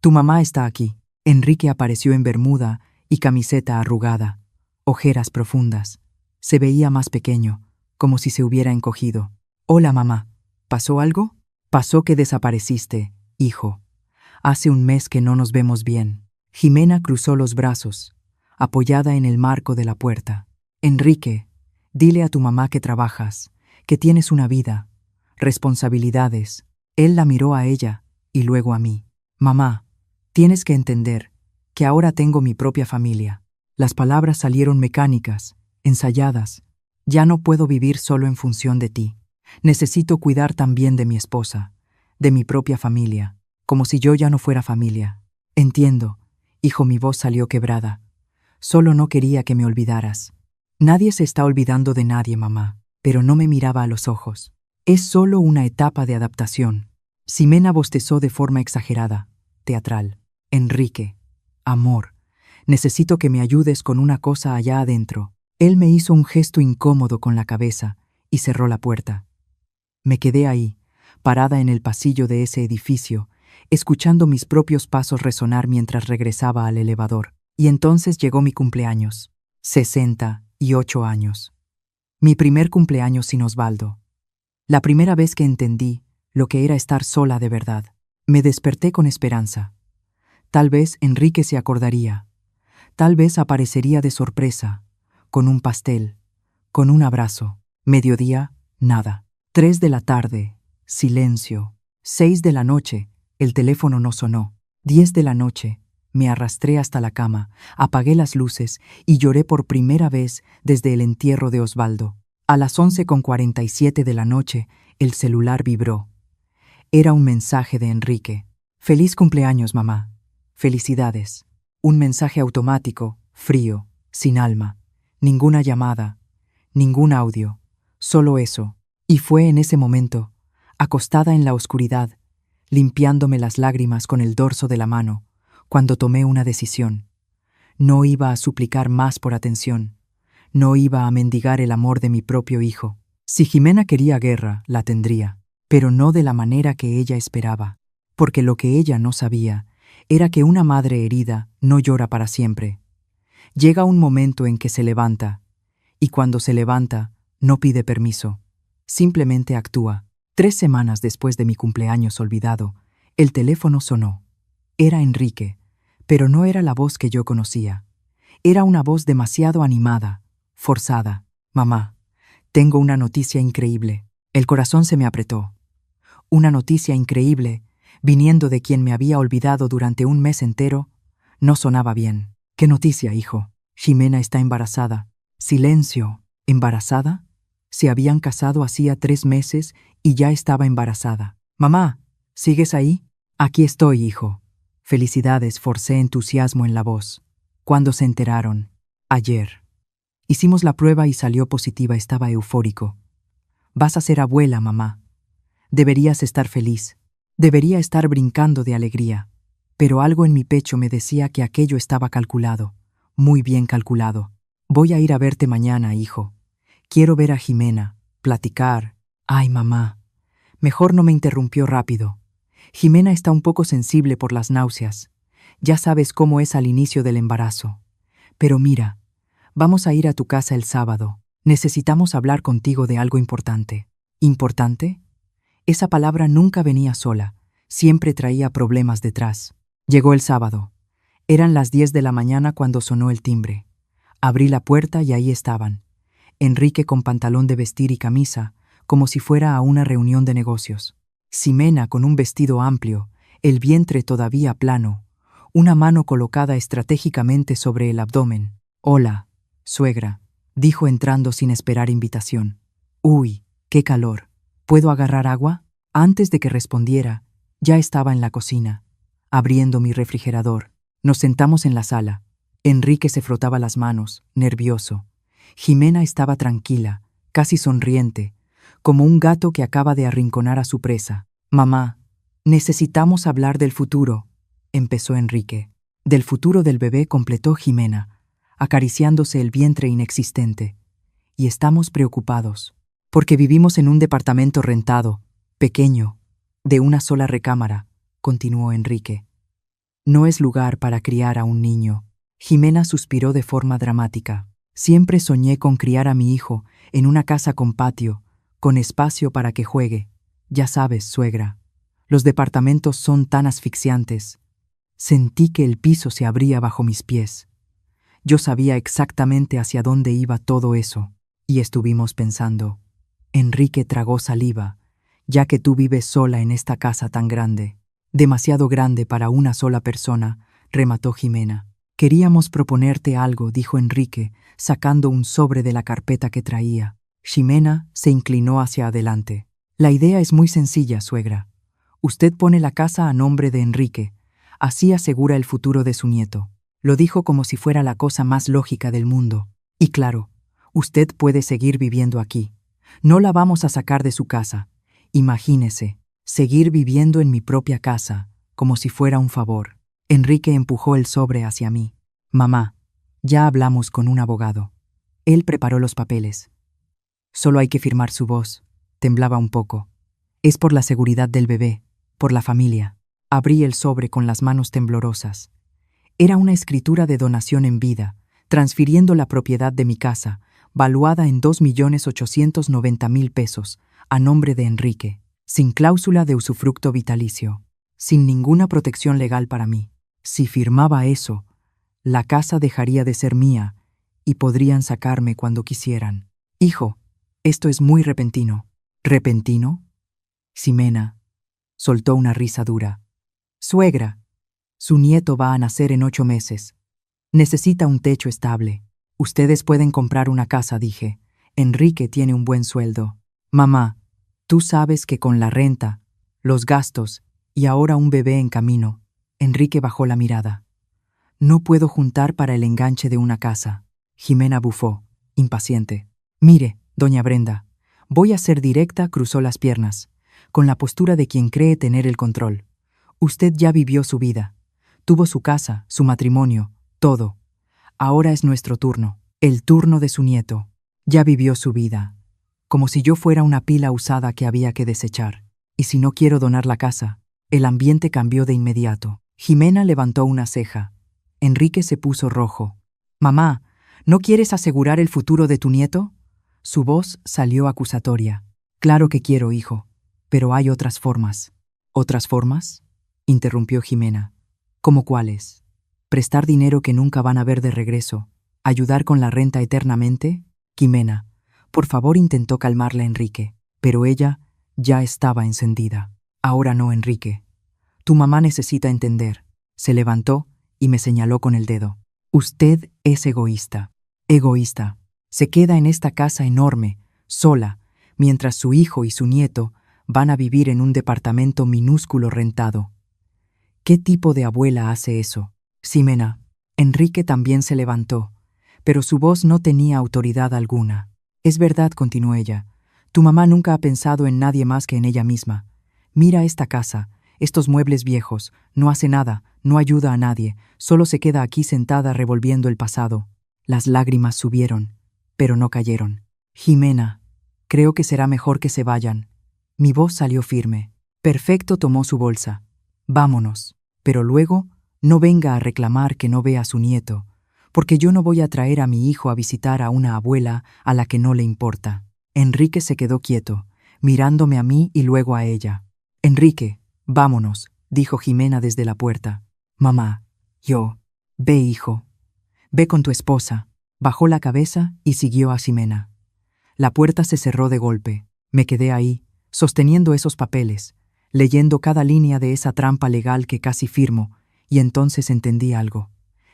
Tu mamá está aquí. Enrique apareció en bermuda y camiseta arrugada, ojeras profundas. Se veía más pequeño, como si se hubiera encogido. Hola, mamá. ¿Pasó algo? Pasó que desapareciste, hijo. Hace 1 mes que no nos vemos bien. Ximena cruzó los brazos, apoyada en el marco de la puerta. Enrique, dile a tu mamá que trabajas, que tienes una vida, responsabilidades. Él la miró a ella y luego a mí. Mamá, tienes que entender que ahora tengo mi propia familia. Las palabras salieron mecánicas, ensayadas. Ya no puedo vivir solo en función de ti. Necesito cuidar también de mi esposa, de mi propia familia, como si yo ya no fuera familia. Entiendo, hijo, mi voz salió quebrada. Solo no quería que me olvidaras. Nadie se está olvidando de nadie, mamá, pero no me miraba a los ojos. Es solo una etapa de adaptación. Ximena bostezó de forma exagerada, teatral. Enrique, amor, necesito que me ayudes con una cosa allá adentro. Él me hizo un gesto incómodo con la cabeza y cerró la puerta. Me quedé ahí, parada en el pasillo de ese edificio, escuchando mis propios pasos resonar mientras regresaba al elevador. Y entonces llegó mi cumpleaños. 68 años. Mi primer cumpleaños sin Osvaldo. La primera vez que entendí lo que era estar sola de verdad. Me desperté con esperanza. Tal vez Enrique se acordaría. Tal vez aparecería de sorpresa, con un pastel, con un abrazo. Mediodía, nada. 3 de la tarde, silencio. 6 de la noche, el teléfono no sonó. 10 de la noche, me arrastré hasta la cama, apagué las luces y lloré por primera vez desde el entierro de Osvaldo. A las 11:47 de la noche, el celular vibró. Era un mensaje de Enrique. Feliz cumpleaños, mamá. Felicidades. Un mensaje automático, frío, sin alma. Ninguna llamada, ningún audio, solo eso. Y fue en ese momento, acostada en la oscuridad, limpiándome las lágrimas con el dorso de la mano, cuando tomé una decisión. No iba a suplicar más por atención. No iba a mendigar el amor de mi propio hijo. Si Jimena quería guerra, la tendría, pero no de la manera que ella esperaba, porque lo que ella no sabía era que una madre herida no llora para siempre. Llega un momento en que se levanta, y cuando se levanta, no pide permiso, simplemente actúa. 3 semanas después de mi cumpleaños olvidado, el teléfono sonó. Era Enrique, pero no era la voz que yo conocía. Era una voz demasiado animada, forzada. Mamá, tengo una noticia increíble. El corazón se me apretó. Una noticia increíble, viniendo de quien me había olvidado durante un mes entero, no sonaba bien. ¿Qué noticia, hijo? Jimena está embarazada. Silencio. ¿Embarazada? Se habían casado hacía 3 meses y ya estaba embarazada. Mamá, ¿sigues ahí? Aquí estoy, hijo. Felicidades, forcé entusiasmo en la voz. ¿Cuándo se enteraron? Ayer. Hicimos la prueba y salió positiva, estaba eufórico. Vas a ser abuela, mamá. Deberías estar feliz. Debería estar brincando de alegría. Pero algo en mi pecho me decía que aquello estaba calculado, muy bien calculado. Voy a ir a verte mañana, hijo. Quiero ver a Jimena, platicar. Ay, mamá. Mejor no me interrumpió rápido. Jimena está un poco sensible por las náuseas. Ya sabes cómo es al inicio del embarazo. Pero mira, vamos a ir a tu casa el sábado. Necesitamos hablar contigo de algo importante. ¿Importante? Esa palabra nunca venía sola, siempre traía problemas detrás. Llegó el sábado. Eran las 10 de la mañana cuando sonó el timbre. Abrí la puerta y ahí estaban. Enrique con pantalón de vestir y camisa, como si fuera a una reunión de negocios. Ximena con un vestido amplio, el vientre todavía plano, una mano colocada estratégicamente sobre el abdomen. Hola, suegra, dijo entrando sin esperar invitación. Uy, qué calor. ¿Puedo agarrar agua? Antes de que respondiera, ya estaba en la cocina, abriendo mi refrigerador. Nos sentamos en la sala. Enrique se frotaba las manos, nervioso. Jimena estaba tranquila, casi sonriente, como un gato que acaba de arrinconar a su presa. Mamá, necesitamos hablar del futuro, empezó Enrique. Del futuro del bebé, completó Jimena, acariciándose el vientre inexistente. Y estamos preocupados, porque vivimos en un departamento rentado, pequeño, de una sola recámara, continuó Enrique. No es lugar para criar a un niño. Jimena suspiró de forma dramática. Siempre soñé con criar a mi hijo en una casa con patio, con espacio para que juegue. Ya sabes, suegra, los departamentos son tan asfixiantes. Sentí que el piso se abría bajo mis pies. Yo sabía exactamente hacia dónde iba todo eso, y estuvimos pensando. Enrique tragó saliva, ya que tú vives sola en esta casa tan grande. Demasiado grande para una sola persona, remató Jimena. Queríamos proponerte algo, dijo Enrique, sacando un sobre de la carpeta que traía. Ximena se inclinó hacia adelante. La idea es muy sencilla, suegra. Usted pone la casa a nombre de Enrique, así asegura el futuro de su nieto. Lo dijo como si fuera la cosa más lógica del mundo. Y claro, usted puede seguir viviendo aquí. No la vamos a sacar de su casa. Imagínese, seguir viviendo en mi propia casa, como si fuera un favor. Enrique empujó el sobre hacia mí. Mamá, ya hablamos con un abogado. Él preparó los papeles. Solo hay que firmar su voz. Temblaba un poco. Es por la seguridad del bebé, por la familia. Abrí el sobre con las manos temblorosas. Era una escritura de donación en vida, transfiriendo la propiedad de mi casa, valuada en 2.890.000 pesos, a nombre de Enrique, sin cláusula de usufructo vitalicio, sin ninguna protección legal para mí. Si firmaba eso, la casa dejaría de ser mía y podrían sacarme cuando quisieran. Hijo, esto es muy repentino. ¿Repentino? Ximena soltó una risa dura. Suegra, su nieto va a nacer en 8 meses. Necesita un techo estable. Ustedes pueden comprar una casa, dije. Enrique tiene un buen sueldo. Mamá, tú sabes que con la renta, los gastos y ahora un bebé en camino. Enrique bajó la mirada. No puedo juntar para el enganche de una casa. Ximena bufó, impaciente. Mire, doña Brenda, voy a ser directa, cruzó las piernas, con la postura de quien cree tener el control. Usted ya vivió su vida. Tuvo su casa, su matrimonio, todo. Ahora es nuestro turno, el turno de su nieto. Ya vivió su vida. Como si yo fuera una pila usada que había que desechar. Y si no quiero donar la casa. El ambiente cambió de inmediato. Ximena levantó una ceja. Enrique se puso rojo. Mamá, ¿no quieres asegurar el futuro de tu nieto? Su voz salió acusatoria. Claro que quiero, hijo, pero hay otras formas. ¿Otras formas? Interrumpió Ximena. ¿Cómo cuáles? ¿Prestar dinero que nunca van a ver de regreso? ¿Ayudar con la renta eternamente? Ximena, por favor, intentó calmarla Enrique, pero ella ya estaba encendida. Ahora no, Enrique. Tu mamá necesita entender. Se levantó y me señaló con el dedo. Usted es egoísta. Egoísta. Se queda en esta casa enorme, sola, mientras su hijo y su nieto van a vivir en un departamento minúsculo rentado. ¿Qué tipo de abuela hace eso? Ximena. Enrique también se levantó, pero su voz no tenía autoridad alguna. Es verdad, continuó ella. Tu mamá nunca ha pensado en nadie más que en ella misma. Mira esta casa, estos muebles viejos, no hace nada, no ayuda a nadie, solo se queda aquí sentada revolviendo el pasado. Las lágrimas subieron, pero no cayeron. Ximena, creo que será mejor que se vayan. Mi voz salió firme. Perfecto, tomó su bolsa. Vámonos. Pero luego, no venga a reclamar que no vea a su nieto, porque yo no voy a traer a mi hijo a visitar a una abuela a la que no le importa. Enrique se quedó quieto, mirándome a mí y luego a ella. Enrique, vámonos, dijo Ximena desde la puerta. Mamá, yo. Ve, hijo. Ve con tu esposa. Bajó la cabeza y siguió a Ximena. La puerta se cerró de golpe. Me quedé ahí, sosteniendo esos papeles, leyendo cada línea de esa trampa legal que casi firmo, y entonces entendí algo.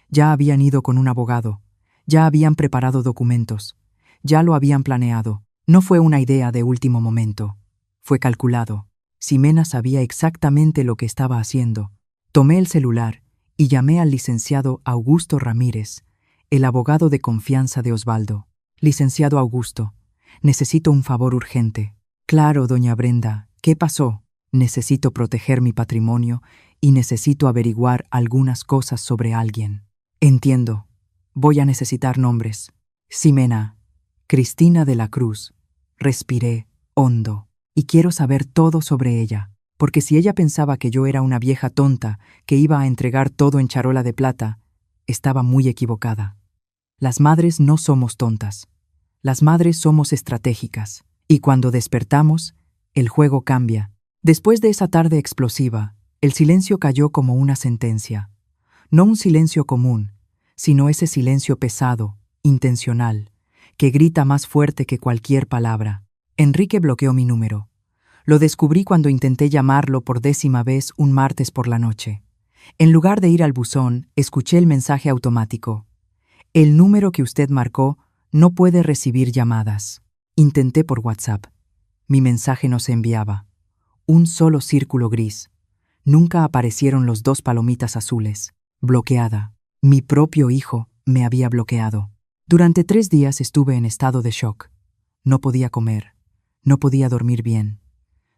Ya habían ido con un abogado, ya habían preparado documentos, ya lo habían planeado. No fue una idea de último momento, fue calculado. Ximena sabía exactamente lo que estaba haciendo. Tomé el celular y llamé al licenciado Augusto Ramírez, el abogado de confianza de Osvaldo. Licenciado Augusto, necesito un favor urgente. Claro, doña Brenda, ¿qué pasó? Necesito proteger mi patrimonio y necesito averiguar algunas cosas sobre alguien. Entiendo. Voy a necesitar nombres. Ximena, Cristina de la Cruz. Respiré hondo y quiero saber todo sobre ella, porque si ella pensaba que yo era una vieja tonta que iba a entregar todo en charola de plata, estaba muy equivocada. Las madres no somos tontas. Las madres somos estratégicas. Y cuando despertamos, el juego cambia. Después de esa tarde explosiva, el silencio cayó como una sentencia. No un silencio común, sino ese silencio pesado, intencional, que grita más fuerte que cualquier palabra. Enrique bloqueó mi número. Lo descubrí cuando intenté llamarlo por 10ª vez un martes por la noche. En lugar de ir al buzón, escuché el mensaje automático. El número que usted marcó no puede recibir llamadas. Intenté por WhatsApp. Mi mensaje no se enviaba. Un solo círculo gris. Nunca aparecieron los 2 palomitas azules. Bloqueada. Mi propio hijo me había bloqueado. Durante 3 días estuve en estado de shock. No podía comer. No podía dormir bien.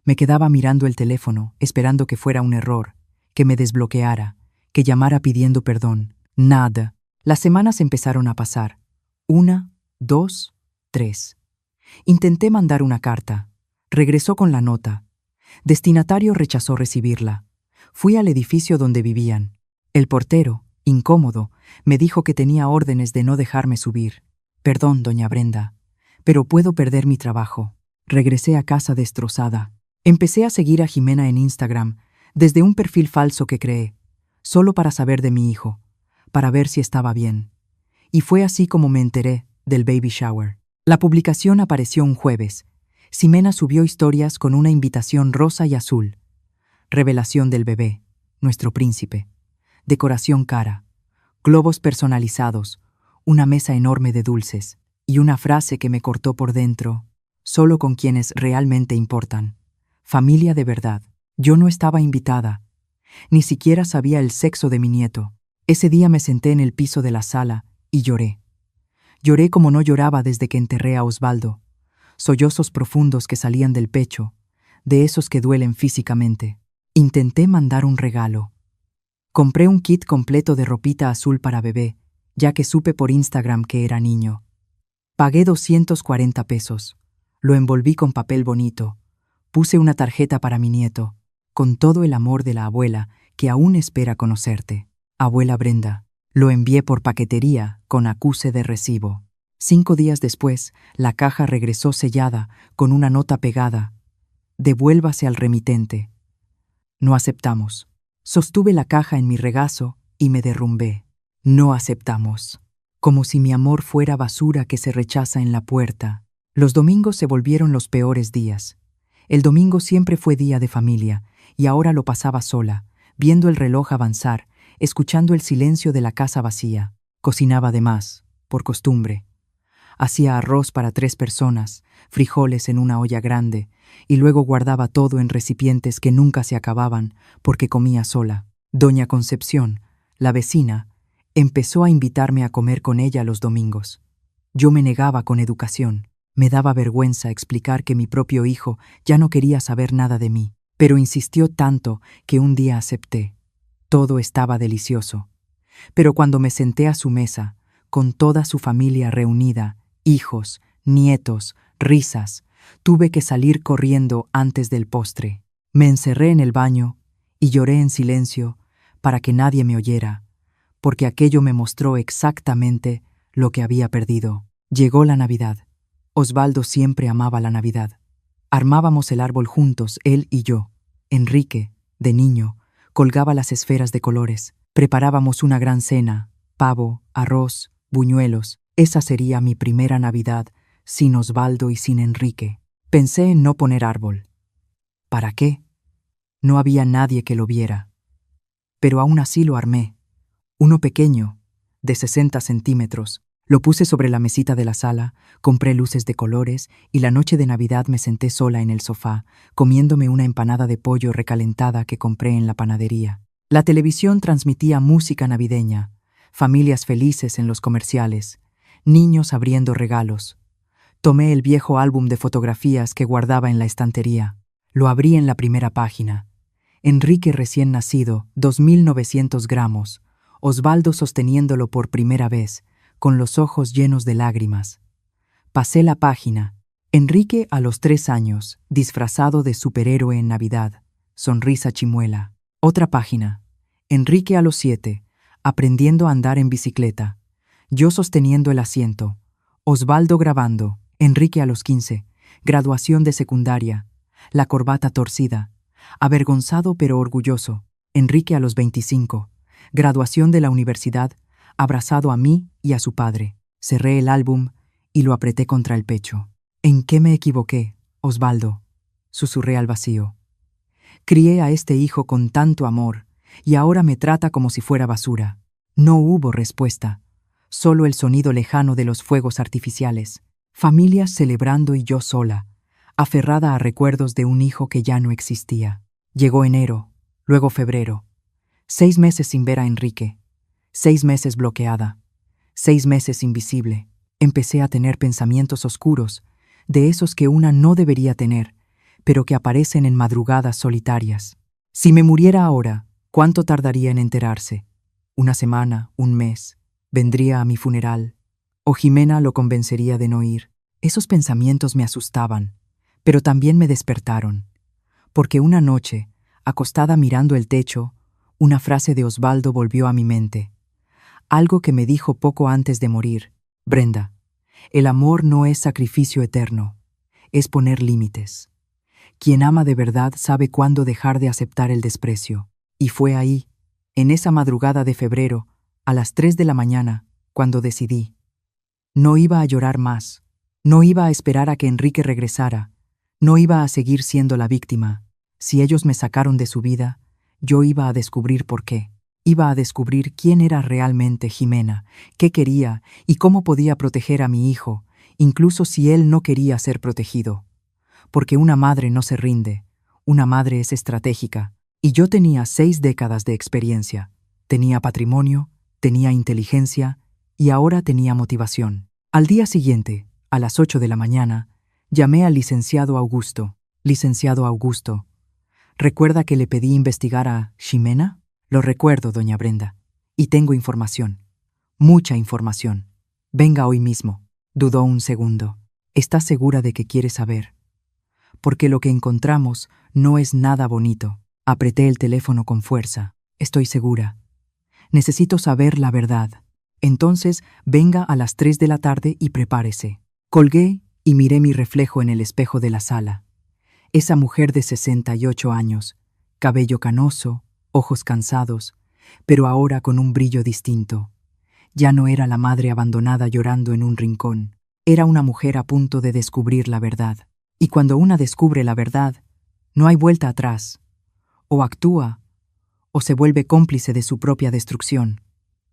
Me quedaba mirando el teléfono, esperando que fuera un error, que me desbloqueara, que llamara pidiendo perdón. Nada. Las semanas empezaron a pasar. 1, 2, 3. Intenté mandar una carta. Regresó con la nota. Destinatario rechazó recibirla. Fui al edificio donde vivían. El portero, Incómodo, me dijo que tenía órdenes de no dejarme subir. Perdón, doña Brenda, pero puedo perder mi trabajo. Regresé a casa destrozada. Empecé a seguir a Jimena en Instagram, desde un perfil falso que creé, solo para saber de mi hijo, para ver si estaba bien. Y fue así como me enteré del baby shower. La publicación apareció un jueves. Ximena subió historias con una invitación rosa y azul. Revelación del bebé, nuestro príncipe. Decoración cara, globos personalizados, una mesa enorme de dulces y una frase que me cortó por dentro: solo con quienes realmente importan. Familia de verdad. Yo no estaba invitada. Ni siquiera sabía el sexo de mi nieto. Ese día me senté en el piso de la sala y lloré. Lloré como no lloraba desde que enterré a Osvaldo. Sollozos profundos que salían del pecho, de esos que duelen físicamente. Intenté mandar un regalo. Compré un kit completo de ropita azul para bebé, ya que supe por Instagram que era niño. Pagué 240 pesos. Lo envolví con papel bonito. Puse una tarjeta para mi nieto, con todo el amor de la abuela que aún espera conocerte. Abuela Brenda. Lo envié por paquetería con acuse de recibo. 5 días después, la caja regresó sellada con una nota pegada: devuélvase al remitente. No aceptamos. Sostuve la caja en mi regazo y me derrumbé. No aceptamos. Como si mi amor fuera basura que se rechaza en la puerta. Los domingos se volvieron los peores días. El domingo siempre fue día de familia, y ahora lo pasaba sola, viendo el reloj avanzar, escuchando el silencio de la casa vacía. Cocinaba de más, por costumbre. Hacía arroz para 3 personas, frijoles en una olla grande, y luego guardaba todo en recipientes que nunca se acababan porque comía sola. Doña Concepción, la vecina, empezó a invitarme a comer con ella los domingos. Yo me negaba con educación. Me daba vergüenza explicar que mi propio hijo ya no quería saber nada de mí, pero insistió tanto que un día acepté. Todo estaba delicioso. Pero cuando me senté a su mesa, con toda su familia reunida, hijos, nietos, risas, tuve que salir corriendo antes del postre. Me encerré en el baño y lloré en silencio para que nadie me oyera, porque aquello me mostró exactamente lo que había perdido. Llegó la Navidad. Osvaldo siempre amaba la Navidad. Armábamos el árbol juntos, él y yo. Enrique, de niño, colgaba las esferas de colores. Preparábamos una gran cena: pavo, arroz, buñuelos. Esa sería mi primera Navidad sin Osvaldo y sin Enrique. Pensé en no poner árbol. ¿Para qué? No había nadie que lo viera. Pero aún así lo armé. Uno pequeño, de 60 centímetros. Lo puse sobre la mesita de la sala, compré luces de colores y la noche de Navidad me senté sola en el sofá, comiéndome una empanada de pollo recalentada que compré en la panadería. La televisión transmitía música navideña, familias felices en los comerciales, niños abriendo regalos. Tomé el viejo álbum de fotografías que guardaba en la estantería. Lo abrí en la primera página. Enrique recién nacido, 2.900 gramos, Osvaldo sosteniéndolo por primera vez, con los ojos llenos de lágrimas. Pasé la página. Enrique a los 3 años, disfrazado de superhéroe en Navidad, sonrisa chimuela. Otra página. Enrique a los 7, aprendiendo a andar en bicicleta. Yo sosteniendo el asiento. Osvaldo grabando. Enrique a los 15, graduación de secundaria. La corbata torcida. Avergonzado pero orgulloso. Enrique a los 25, graduación de la universidad, abrazado a mí y a su padre. Cerré el álbum y lo apreté contra el pecho. ¿En qué me equivoqué, Osvaldo?, susurré al vacío. Crié a este hijo con tanto amor y ahora me trata como si fuera basura. No hubo respuesta, solo el sonido lejano de los fuegos artificiales. Familias celebrando y yo sola, aferrada a recuerdos de un hijo que ya no existía. Llegó enero, luego febrero. 6 meses sin ver a Enrique. 6 meses bloqueada. 6 meses invisible. Empecé a tener pensamientos oscuros, de esos que una no debería tener, pero que aparecen en madrugadas solitarias. Si me muriera ahora, ¿cuánto tardaría en enterarse? ¿Una semana? ¿Un mes? ¿Vendría a mi funeral? ¿O Jimena lo convencería de no ir? Esos pensamientos me asustaban, pero también me despertaron, porque una noche, acostada mirando el techo, una frase de Osvaldo volvió a mi mente. algo que me dijo poco antes de morir. Brenda, el amor no es sacrificio eterno, es poner límites. Quien ama de verdad sabe cuándo dejar de aceptar el desprecio. Y fue ahí, en esa madrugada de febrero, a las 3 de la mañana, cuando decidí. No iba a llorar más, no iba a esperar a que Enrique regresara, no iba a seguir siendo la víctima. Si ellos me sacaron de su vida, yo iba a descubrir por qué. Iba a descubrir quién era realmente Jimena, qué quería y cómo podía proteger a mi hijo, incluso si él no quería ser protegido. Porque una madre no se rinde, una madre es estratégica, y yo tenía 6 décadas de experiencia. Tenía patrimonio, tenía inteligencia y ahora tenía motivación. Al día siguiente, a las 8 de la mañana, llamé al licenciado Augusto. Licenciado Augusto, ¿recuerda que le pedí investigar a Ximena? Lo recuerdo, doña Brenda. Y tengo información. Mucha información. Venga hoy mismo. Dudó un segundo. ¿Estás segura de que quiere saber? Porque lo que encontramos no es nada bonito. Apreté el teléfono con fuerza. Estoy segura. Necesito saber la verdad. Entonces, venga a las 3 de la tarde y prepárese. Colgué y miré mi reflejo en el espejo de la sala. Esa mujer de 68 años, cabello canoso, ojos cansados, pero ahora con un brillo distinto. Ya no era la madre abandonada llorando en un rincón. Era una mujer a punto de descubrir la verdad. Y cuando una descubre la verdad, no hay vuelta atrás. O actúa, o se vuelve cómplice de su propia destrucción.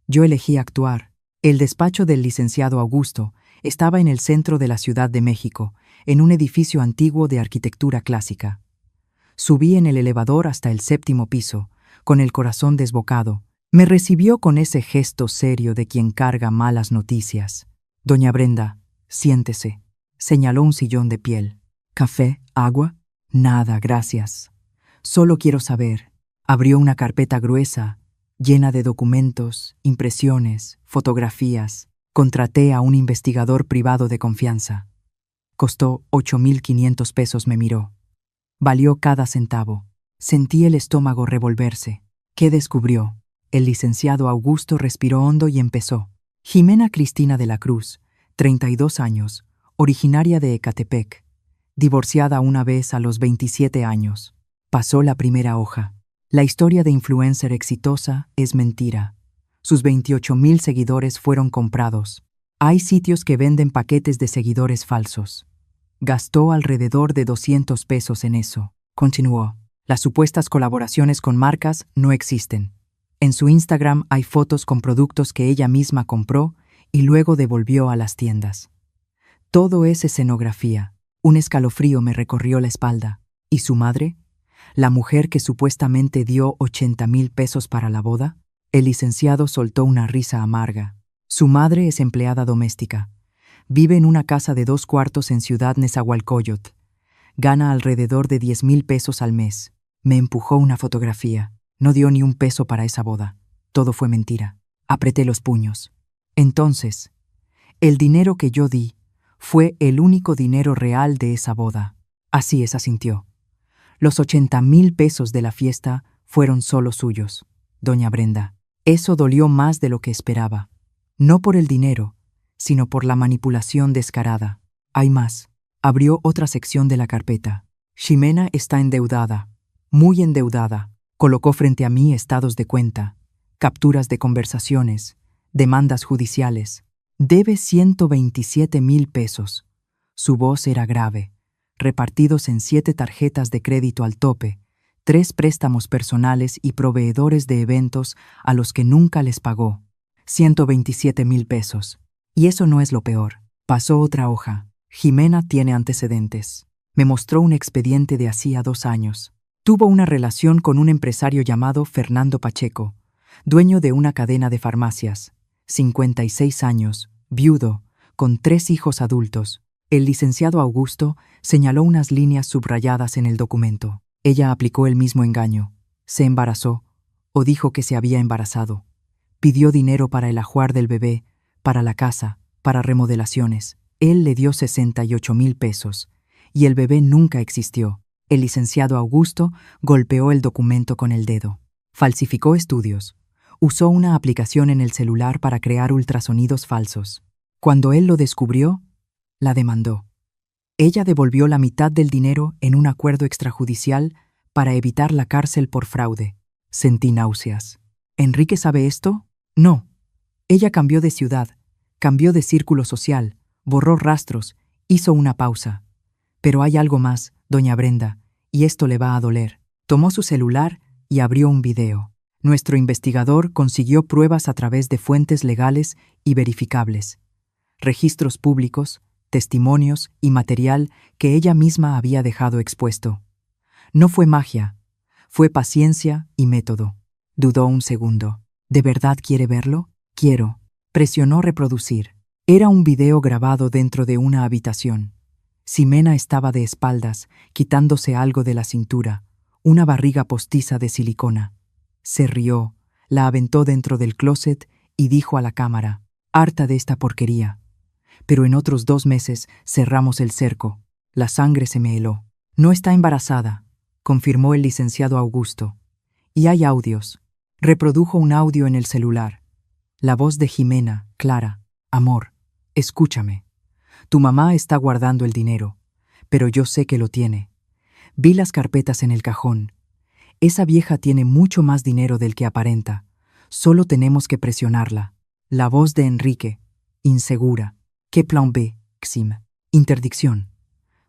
Yo elegí actuar. El despacho del licenciado Augusto estaba en el centro de la Ciudad de México, en un edificio antiguo de arquitectura clásica. Subí en el elevador hasta el 7º piso, con el corazón desbocado. Me recibió con ese gesto serio de quien carga malas noticias. Doña Brenda, siéntese. Señaló un sillón de piel. ¿Café? ¿Agua? Nada, gracias. Solo quiero saber. Abrió una carpeta gruesa, llena de documentos, impresiones, fotografías. Contraté a un investigador privado de confianza. Costó 8,500 pesos, me miró. Valió cada centavo. Sentí el estómago revolverse. ¿Qué descubrió? El licenciado Augusto respiró hondo y empezó. Ximena Cristina de la Cruz, 32 años, originaria de Ecatepec, divorciada una vez a los 27 años. Pasó la primera hoja. La historia de influencer exitosa es mentira. Sus 28,000 seguidores fueron comprados. Hay sitios que venden paquetes de seguidores falsos. Gastó alrededor de 200 pesos en eso. Continuó. Las supuestas colaboraciones con marcas no existen. En su Instagram hay fotos con productos que ella misma compró y luego devolvió a las tiendas. Todo es escenografía. Un escalofrío me recorrió la espalda. ¿Y su madre? ¿La mujer que supuestamente dio 80,000 pesos para la boda? El licenciado soltó una risa amarga. Su madre es empleada doméstica. Vive en una casa de 2 cuartos en Ciudad Nezahualcóyotl. Gana alrededor de 10,000 pesos al mes. Me empujó una fotografía. No dio ni un peso para esa boda. Todo fue mentira. Apreté los puños. Entonces, el dinero que yo di fue el único dinero real de esa boda. Así es, asintió. Los 80,000 pesos de la fiesta fueron solo suyos. Doña Brenda, eso dolió más de lo que esperaba. No por el dinero, sino por la manipulación descarada. Hay más. Abrió otra sección de la carpeta. Ximena está endeudada, muy endeudada. Colocó frente a mí estados de cuenta, capturas de conversaciones, demandas judiciales. Debe 127,000 pesos. Su voz era grave. Repartidos en 7 tarjetas de crédito al tope, 3 préstamos personales y proveedores de eventos a los que nunca les pagó. 127,000 pesos. Y eso no es lo peor. Pasó otra hoja. Ximena tiene antecedentes. Me mostró un expediente de hacía 2 años. Tuvo una relación con un empresario llamado Fernando Pacheco, dueño de una cadena de farmacias. 56 años, viudo, con 3 hijos adultos. El licenciado Augusto señaló unas líneas subrayadas en el documento. Ella aplicó el mismo engaño. Se embarazó, o dijo que se había embarazado. Pidió dinero para el ajuar del bebé, para la casa, para remodelaciones. Él le dio 68,000 pesos, y el bebé nunca existió. El licenciado Augusto golpeó el documento con el dedo. Falsificó estudios. Usó una aplicación en el celular para crear ultrasonidos falsos. Cuando él lo descubrió, la demandó. Ella devolvió la mitad del dinero en un acuerdo extrajudicial para evitar la cárcel por fraude. Sentí náuseas. ¿Enrique sabe esto? No. Ella cambió de ciudad, cambió de círculo social, borró rastros, hizo una pausa. Pero hay algo más, doña Brenda, y esto le va a doler. Tomó su celular y abrió un video. Nuestro investigador consiguió pruebas a través de fuentes legales y verificables. Registros públicos, testimonios y material que ella misma había dejado expuesto. No fue magia, fue paciencia y método. Dudó un segundo. ¿De verdad quiere verlo? Quiero. Presionó reproducir. Era un video grabado dentro de una habitación. Ximena estaba de espaldas, quitándose algo de la cintura, una barriga postiza de silicona. Se rió, la aventó dentro del closet y dijo a la cámara: «Harta de esta porquería». Pero en otros 2 meses cerramos el cerco. La sangre se me heló. «No está embarazada», confirmó el licenciado Augusto. «Y hay audios». Reprodujo un audio en el celular. La voz de Ximena, clara: «Amor, escúchame. Tu mamá está guardando el dinero, pero yo sé que lo tiene. Vi las carpetas en el cajón. Esa vieja tiene mucho más dinero del que aparenta. Solo tenemos que presionarla». La voz de Enrique, insegura: «¿Qué plan B, Xim?» Interdicción.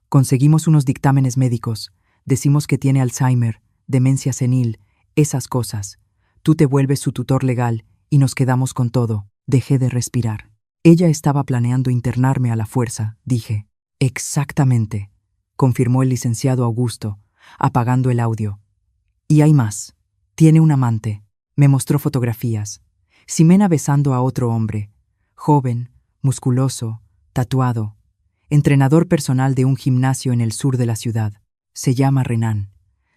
Conseguimos unos dictámenes médicos. Decimos que tiene Alzheimer, demencia senil, esas cosas. Tú te vuelves su tutor legal y nos quedamos con todo. Dejé de respirar. Ella estaba planeando internarme a la fuerza, dije. Exactamente, confirmó el licenciado Augusto, apagando el audio. Y hay más. Tiene un amante. Me mostró fotografías. Ximena besando a otro hombre. Joven, musculoso, tatuado. Entrenador personal de un gimnasio en el sur de la ciudad. Se llama Renan.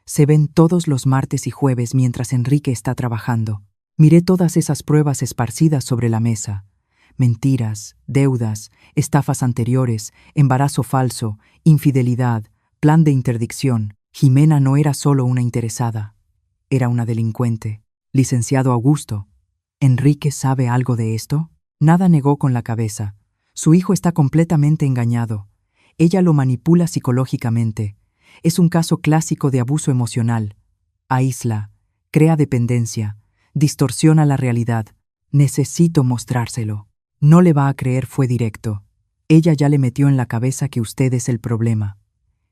Se ven todos los martes y jueves mientras Enrique está trabajando. Miré todas esas pruebas esparcidas sobre la mesa. Mentiras, deudas, estafas anteriores, embarazo falso, infidelidad, plan de interdicción. Ximena no era solo una interesada, era una delincuente. Licenciado Augusto, ¿Enrique sabe algo de esto? Nada negó con la cabeza. Su hijo está completamente engañado. Ella lo manipula psicológicamente. Es un caso clásico de abuso emocional. Aísla, crea dependencia, distorsiona la realidad. Necesito mostrárselo. No le va a creer, fue directo. Ella ya le metió en la cabeza que usted es el problema.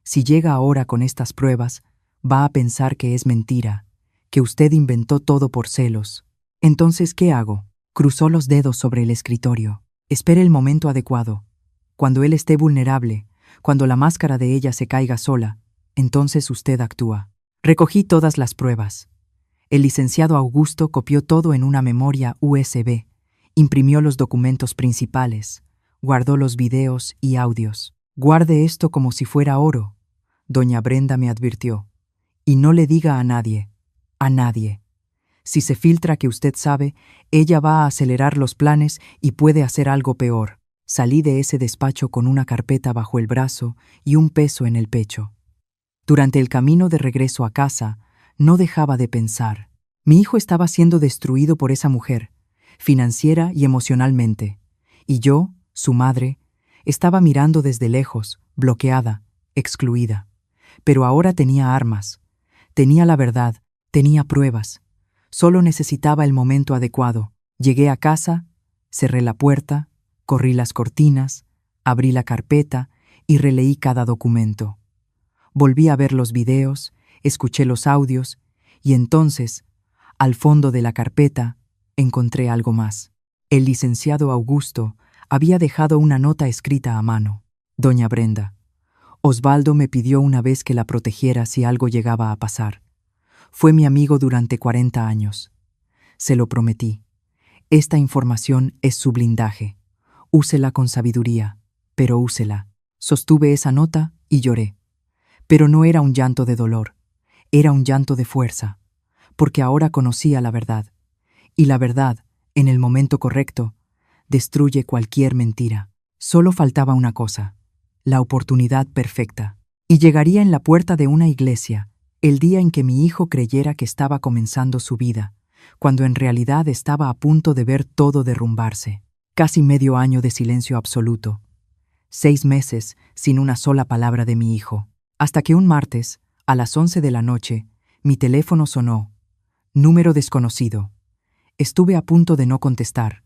Si llega ahora con estas pruebas, va a pensar que es mentira, que usted inventó todo por celos. Entonces, ¿qué hago? Cruzó los dedos sobre el escritorio. Espere el momento adecuado. Cuando él esté vulnerable, cuando la máscara de ella se caiga sola, entonces usted actúa. Recogí todas las pruebas. El licenciado Augusto copió todo en una memoria USB, imprimió los documentos principales, guardó los videos y audios. Guarde esto como si fuera oro, doña Brenda me advirtió, y no le diga a nadie, a nadie. Si se filtra que usted sabe, ella va a acelerar los planes y puede hacer algo peor. Salí de ese despacho con una carpeta bajo el brazo y un peso en el pecho. Durante el camino de regreso a casa, no dejaba de pensar. Mi hijo estaba siendo destruido por esa mujer, financiera y emocionalmente, y yo, su madre, estaba mirando desde lejos, bloqueada, excluida. Pero ahora tenía armas, tenía la verdad, tenía pruebas. Solo necesitaba el momento adecuado. Llegué a casa, cerré la puerta, corrí las cortinas, abrí la carpeta y releí cada documento. Volví a ver los videos, escuché los audios y entonces, al fondo de la carpeta, encontré algo más. El licenciado Augusto había dejado una nota escrita a mano. Doña Brenda, Osvaldo me pidió una vez que la protegiera si algo llegaba a pasar. Fue mi amigo durante 40 años. Se lo prometí. Esta información es su blindaje. Úsela con sabiduría, pero úsela. Sostuve esa nota y lloré. Pero no era un llanto de dolor, era un llanto de fuerza, porque ahora conocía la verdad. Y la verdad, en el momento correcto, destruye cualquier mentira. Solo faltaba una cosa, la oportunidad perfecta. Y llegaría en la puerta de una iglesia, el día en que mi hijo creyera que estaba comenzando su vida, cuando en realidad estaba a punto de ver todo derrumbarse. Casi medio año de silencio absoluto. 6 meses sin una sola palabra de mi hijo. Hasta que un martes, a las 11 de la noche, mi teléfono sonó. Número desconocido. Estuve a punto de no contestar.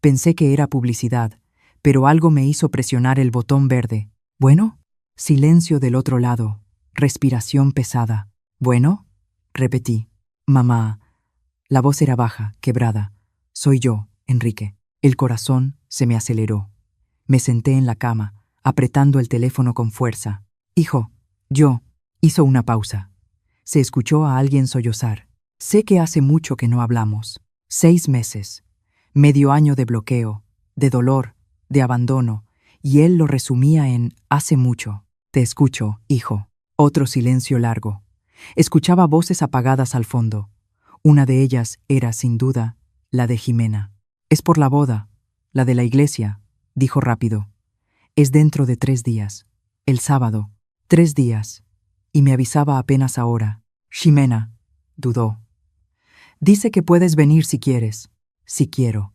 Pensé que era publicidad, pero algo me hizo presionar el botón verde. ¿Bueno? Silencio del otro lado. Respiración pesada. ¿Bueno? Repetí. Mamá. La voz era baja, quebrada. Soy yo, Enrique. El corazón se me aceleró. Me senté en la cama, apretando el teléfono con fuerza. Hijo, yo. Hizo una pausa. Se escuchó a alguien sollozar. Sé que hace mucho que no hablamos. 6 meses. Medio año de bloqueo, de dolor, de abandono, y él lo resumía en hace mucho. Te escucho, hijo. Otro silencio largo. Escuchaba voces apagadas al fondo. Una de ellas era, sin duda, la de Jimena. Es por la boda, la de la iglesia, dijo rápido. Es dentro de 3 días. El sábado. 3 días. Y me avisaba apenas ahora. Ximena, dudó. Dice que puedes venir si quieres. Si quiero.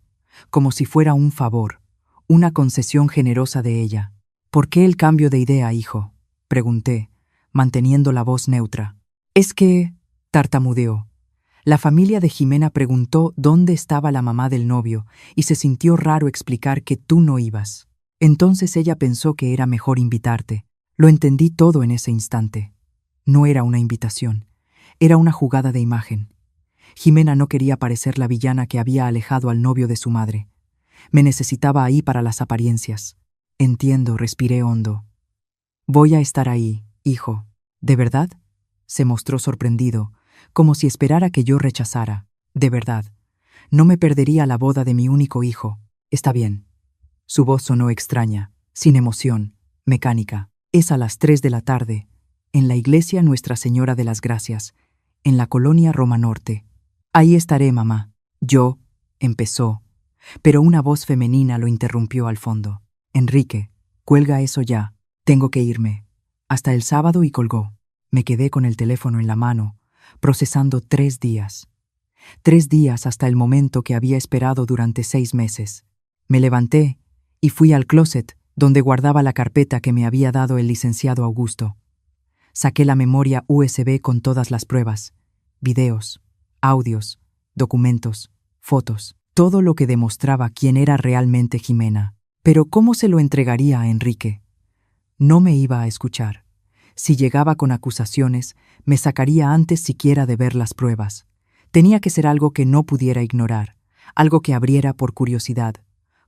Como si fuera un favor, una concesión generosa de ella. ¿Por qué el cambio de idea, hijo? Pregunté, manteniendo la voz neutra. Es que, tartamudeó. La familia de Jimena preguntó dónde estaba la mamá del novio y se sintió raro explicar que tú no ibas. Entonces ella pensó que era mejor invitarte. Lo entendí todo en ese instante. No era una invitación, era una jugada de imagen. Jimena no quería parecer la villana que había alejado al novio de su madre. Me necesitaba ahí para las apariencias. Entiendo, respiré hondo. Voy a estar ahí, hijo. ¿De verdad? Se mostró sorprendido, como si esperara que yo rechazara. De verdad. No me perdería la boda de mi único hijo. Está bien. Su voz sonó extraña, sin emoción, mecánica. Es a las 3 de la tarde, en la iglesia Nuestra Señora de las Gracias, en la colonia Roma Norte. Ahí estaré, mamá. Yo, empezó, pero una voz femenina lo interrumpió al fondo. Enrique, cuelga eso ya. Tengo que irme. Hasta el sábado, y colgó. Me quedé con el teléfono en la mano, procesando 3 días. 3 días hasta el momento que había esperado durante 6 meses. Me levanté y fui al closet donde guardaba la carpeta que me había dado el licenciado Augusto. Saqué la memoria USB con todas las pruebas, videos, audios, documentos, fotos, todo lo que demostraba quién era realmente Jimena. Pero ¿cómo se lo entregaría a Enrique? No me iba a escuchar. Si llegaba con acusaciones, me sacaría antes siquiera de ver las pruebas. Tenía que ser algo que no pudiera ignorar, algo que abriera por curiosidad,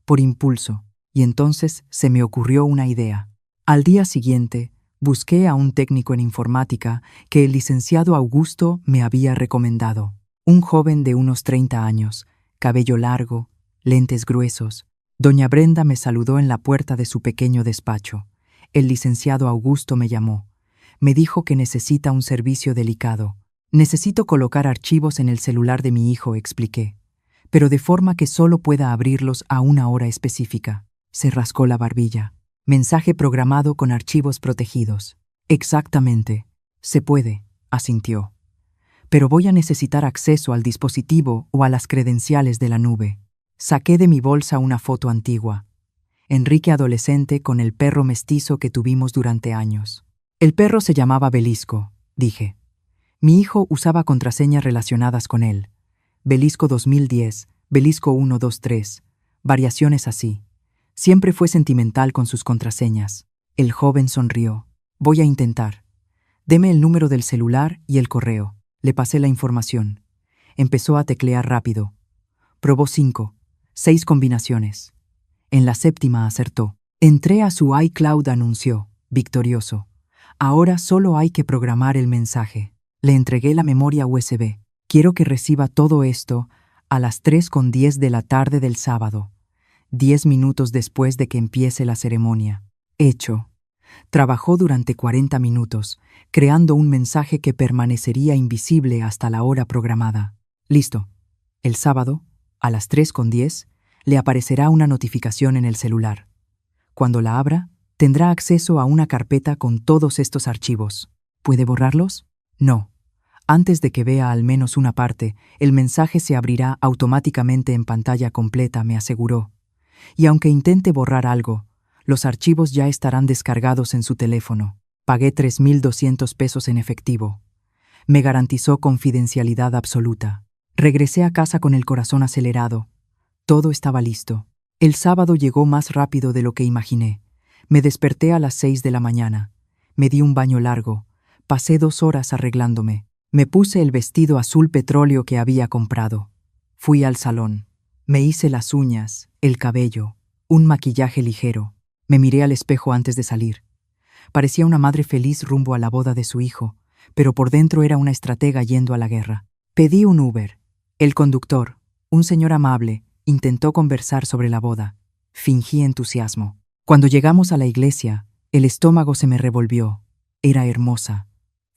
por impulso, y entonces se me ocurrió una idea. Al día siguiente, busqué a un técnico en informática que el licenciado Augusto me había recomendado. Un joven de unos 30 años, cabello largo, lentes gruesos. Doña Brenda me saludó en la puerta de su pequeño despacho. El licenciado Augusto me llamó. Me dijo que necesita un servicio delicado. Necesito colocar archivos en el celular de mi hijo, expliqué, pero de forma que solo pueda abrirlos a una hora específica. Se rascó la barbilla. Mensaje programado con archivos protegidos. Exactamente. Se puede, asintió. Pero voy a necesitar acceso al dispositivo o a las credenciales de la nube. Saqué de mi bolsa una foto antigua. Enrique adolescente con el perro mestizo que tuvimos durante años. El perro se llamaba Belisco, dije. Mi hijo usaba contraseñas relacionadas con él. Belisco 2010, Belisco 123, variaciones así. Siempre fue sentimental con sus contraseñas. El joven sonrió. Voy a intentar. Deme el número del celular y el correo. Le pasé la información. Empezó a teclear rápido. Probó 5, 6 combinaciones. En la 7ª acertó. Entré a su iCloud, anunció, victorioso. Ahora solo hay que programar el mensaje. Le entregué la memoria USB. Quiero que reciba todo esto a las 3:10 de la tarde del sábado, 10 minutos después de que empiece la ceremonia. Hecho. Trabajó durante 40 minutos, creando un mensaje que permanecería invisible hasta la hora programada. Listo. El sábado, a las 3:10, le aparecerá una notificación en el celular. Cuando la abra, tendrá acceso a una carpeta con todos estos archivos. ¿Puede borrarlos? No. Antes de que vea al menos una parte, el mensaje se abrirá automáticamente en pantalla completa, me aseguró. Y aunque intente borrar algo, los archivos ya estarán descargados en su teléfono. Pagué 3.200 pesos en efectivo. Me garantizó confidencialidad absoluta. Regresé a casa con el corazón acelerado. Todo estaba listo. El sábado llegó más rápido de lo que imaginé. Me desperté a las 6 de la mañana. Me di un baño largo. Pasé 2 horas arreglándome. Me puse el vestido azul petróleo que había comprado. Fui al salón. Me hice las uñas, el cabello, un maquillaje ligero. Me miré al espejo antes de salir. Parecía una madre feliz rumbo a la boda de su hijo, pero por dentro era una estratega yendo a la guerra. Pedí un Uber. El conductor, un señor amable, intentó conversar sobre la boda. Fingí entusiasmo. Cuando llegamos a la iglesia, el estómago se me revolvió. Era hermosa.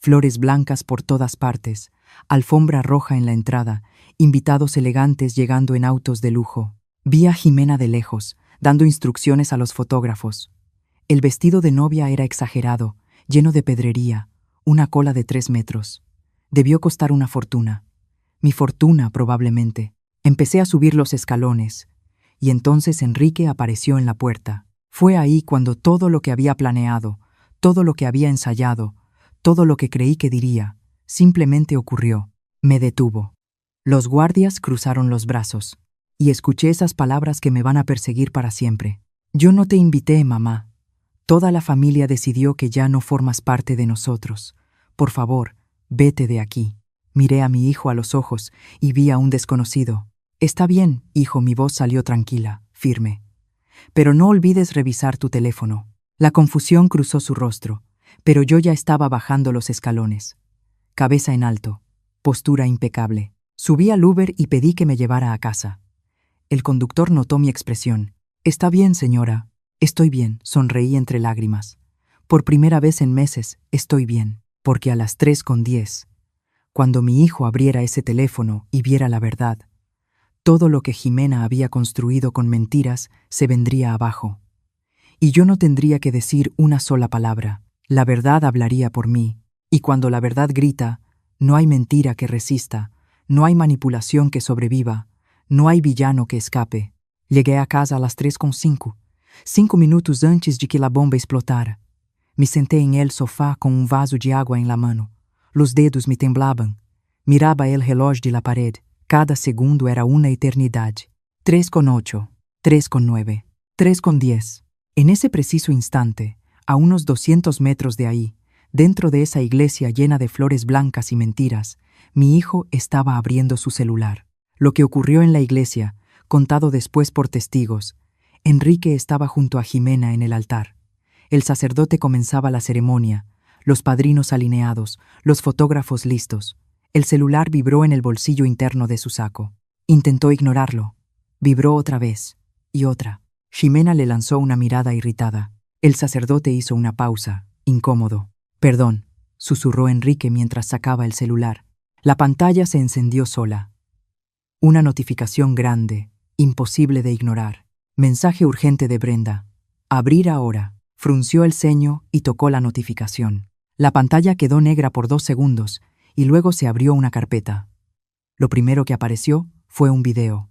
Flores blancas por todas partes, alfombra roja en la entrada, invitados elegantes llegando en autos de lujo. Vi a Jimena de lejos, dando instrucciones a los fotógrafos. El vestido de novia era exagerado, lleno de pedrería, una cola de 3 metros. Debió costar una fortuna. Mi fortuna, probablemente. Empecé a subir los escalones, y entonces Enrique apareció en la puerta. Fue ahí cuando todo lo que había planeado, todo lo que había ensayado, todo lo que creí que diría, simplemente ocurrió. Me detuvo. Los guardias cruzaron los brazos, y escuché esas palabras que me van a perseguir para siempre. Yo no te invité, mamá. Toda la familia decidió que ya no formas parte de nosotros. Por favor, vete de aquí. Miré a mi hijo a los ojos y vi a un desconocido. Está bien, hijo, mi voz salió tranquila, firme. Pero no olvides revisar tu teléfono. La confusión cruzó su rostro, pero yo ya estaba bajando los escalones. Cabeza en alto, postura impecable. Subí al Uber y pedí que me llevara a casa. El conductor notó mi expresión. Está bien, señora. Estoy bien, sonreí entre lágrimas. Por primera vez en meses, estoy bien, porque a las 3:10, cuando mi hijo abriera ese teléfono y viera la verdad, todo lo que Jimena había construido con mentiras se vendría abajo. Y yo no tendría que decir una sola palabra. La verdad hablaría por mí. Y cuando la verdad grita, no hay mentira que resista, no hay manipulación que sobreviva, no hay villano que escape. Llegué a casa a las 3:05, 5 minutos antes de que la bomba explotara. Me senté en el sofá con un vaso de agua en la mano. Los dedos me temblaban. Miraba el reloj de la pared. Cada segundo era una eternidad. 3:08, 3:09, 3:10. En ese preciso instante, a unos 200 metros de ahí, dentro de esa iglesia llena de flores blancas y mentiras, mi hijo estaba abriendo su celular. Lo que ocurrió en la iglesia, contado después por testigos. Enrique estaba junto a Jimena en el altar. El sacerdote comenzaba la ceremonia, los padrinos alineados, los fotógrafos listos. El celular vibró en el bolsillo interno de su saco. Intentó ignorarlo. Vibró otra vez, y otra. Jimena le lanzó una mirada irritada. El sacerdote hizo una pausa, incómodo. «Perdón», susurró Enrique mientras sacaba el celular. La pantalla se encendió sola. Una notificación grande, imposible de ignorar. Mensaje urgente de Brenda. Abrir ahora. Frunció el ceño y tocó la notificación. La pantalla quedó negra por 2 segundos y luego se abrió una carpeta. Lo primero que apareció fue un video.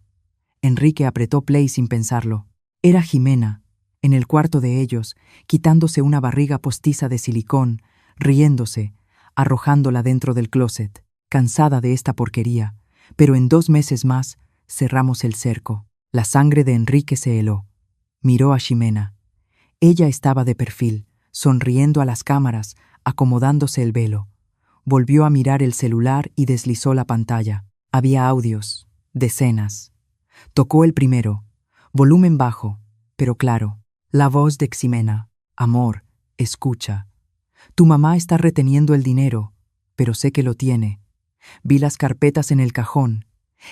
Enrique apretó play sin pensarlo. Era Jimena, en el cuarto de ellos, quitándose una barriga postiza de silicón, riéndose, arrojándola dentro del closet, cansada de esta porquería, pero en 2 meses más cerramos el cerco. La sangre de Enrique se heló. Miró a Jimena. Ella estaba de perfil, sonriendo a las cámaras, acomodándose el velo. Volvió a mirar el celular y deslizó la pantalla. Había audios, decenas. Tocó el primero, volumen bajo, pero claro. La voz de Ximena. Amor, escucha. Tu mamá está reteniendo el dinero, pero sé que lo tiene. Vi las carpetas en el cajón.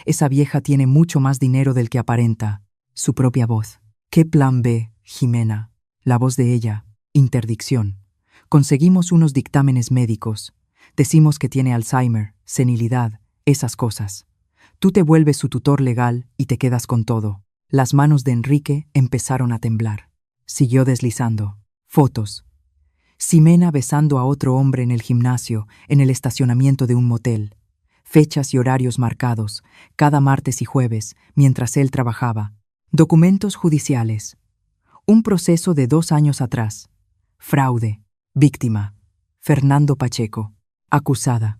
Esa vieja tiene mucho más dinero del que aparenta. Su propia voz. ¿Qué plan B, Jimena? La voz de ella. Interdicción. Conseguimos unos dictámenes médicos. Decimos que tiene Alzheimer, senilidad, esas cosas. Tú te vuelves su tutor legal y te quedas con todo. Las manos de Enrique empezaron a temblar. Siguió deslizando. Fotos. Ximena besando a otro hombre en el gimnasio, en el estacionamiento de un motel. Fechas y horarios marcados, cada martes y jueves, mientras él trabajaba. Documentos judiciales. Un proceso de 2 años atrás. Fraude. Víctima. Fernando Pacheco. Acusada.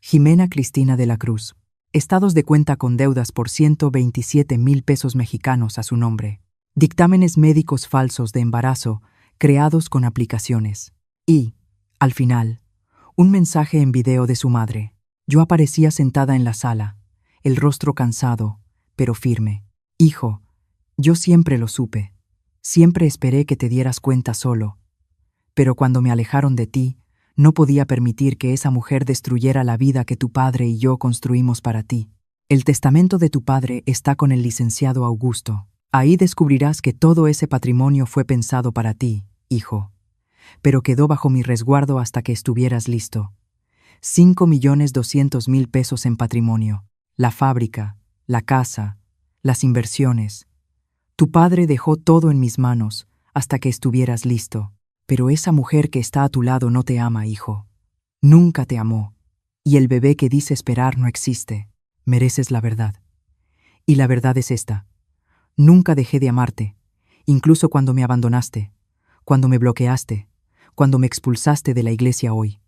Ximena Cristina de la Cruz. Estados de cuenta con deudas por 127,000 pesos mexicanos a su nombre. Dictámenes médicos falsos de embarazo creados con aplicaciones. Y, al final, un mensaje en video de su madre. Yo aparecía sentada en la sala, el rostro cansado, pero firme. Hijo, yo siempre lo supe. Siempre esperé que te dieras cuenta solo. Pero cuando me alejaron de ti, no podía permitir que esa mujer destruyera la vida que tu padre y yo construimos para ti. El testamento de tu padre está con el licenciado Augusto. Ahí descubrirás que todo ese patrimonio fue pensado para ti, hijo. Pero quedó bajo mi resguardo hasta que estuvieras listo. 5,200,000 pesos en patrimonio. La fábrica, la casa, las inversiones. Tu padre dejó todo en mis manos hasta que estuvieras listo. Pero esa mujer que está a tu lado no te ama, hijo. Nunca te amó. Y el bebé que dice esperar no existe. Mereces la verdad. Y la verdad es esta. Nunca dejé de amarte, incluso cuando me abandonaste, cuando me bloqueaste, cuando me expulsaste de la iglesia hoy.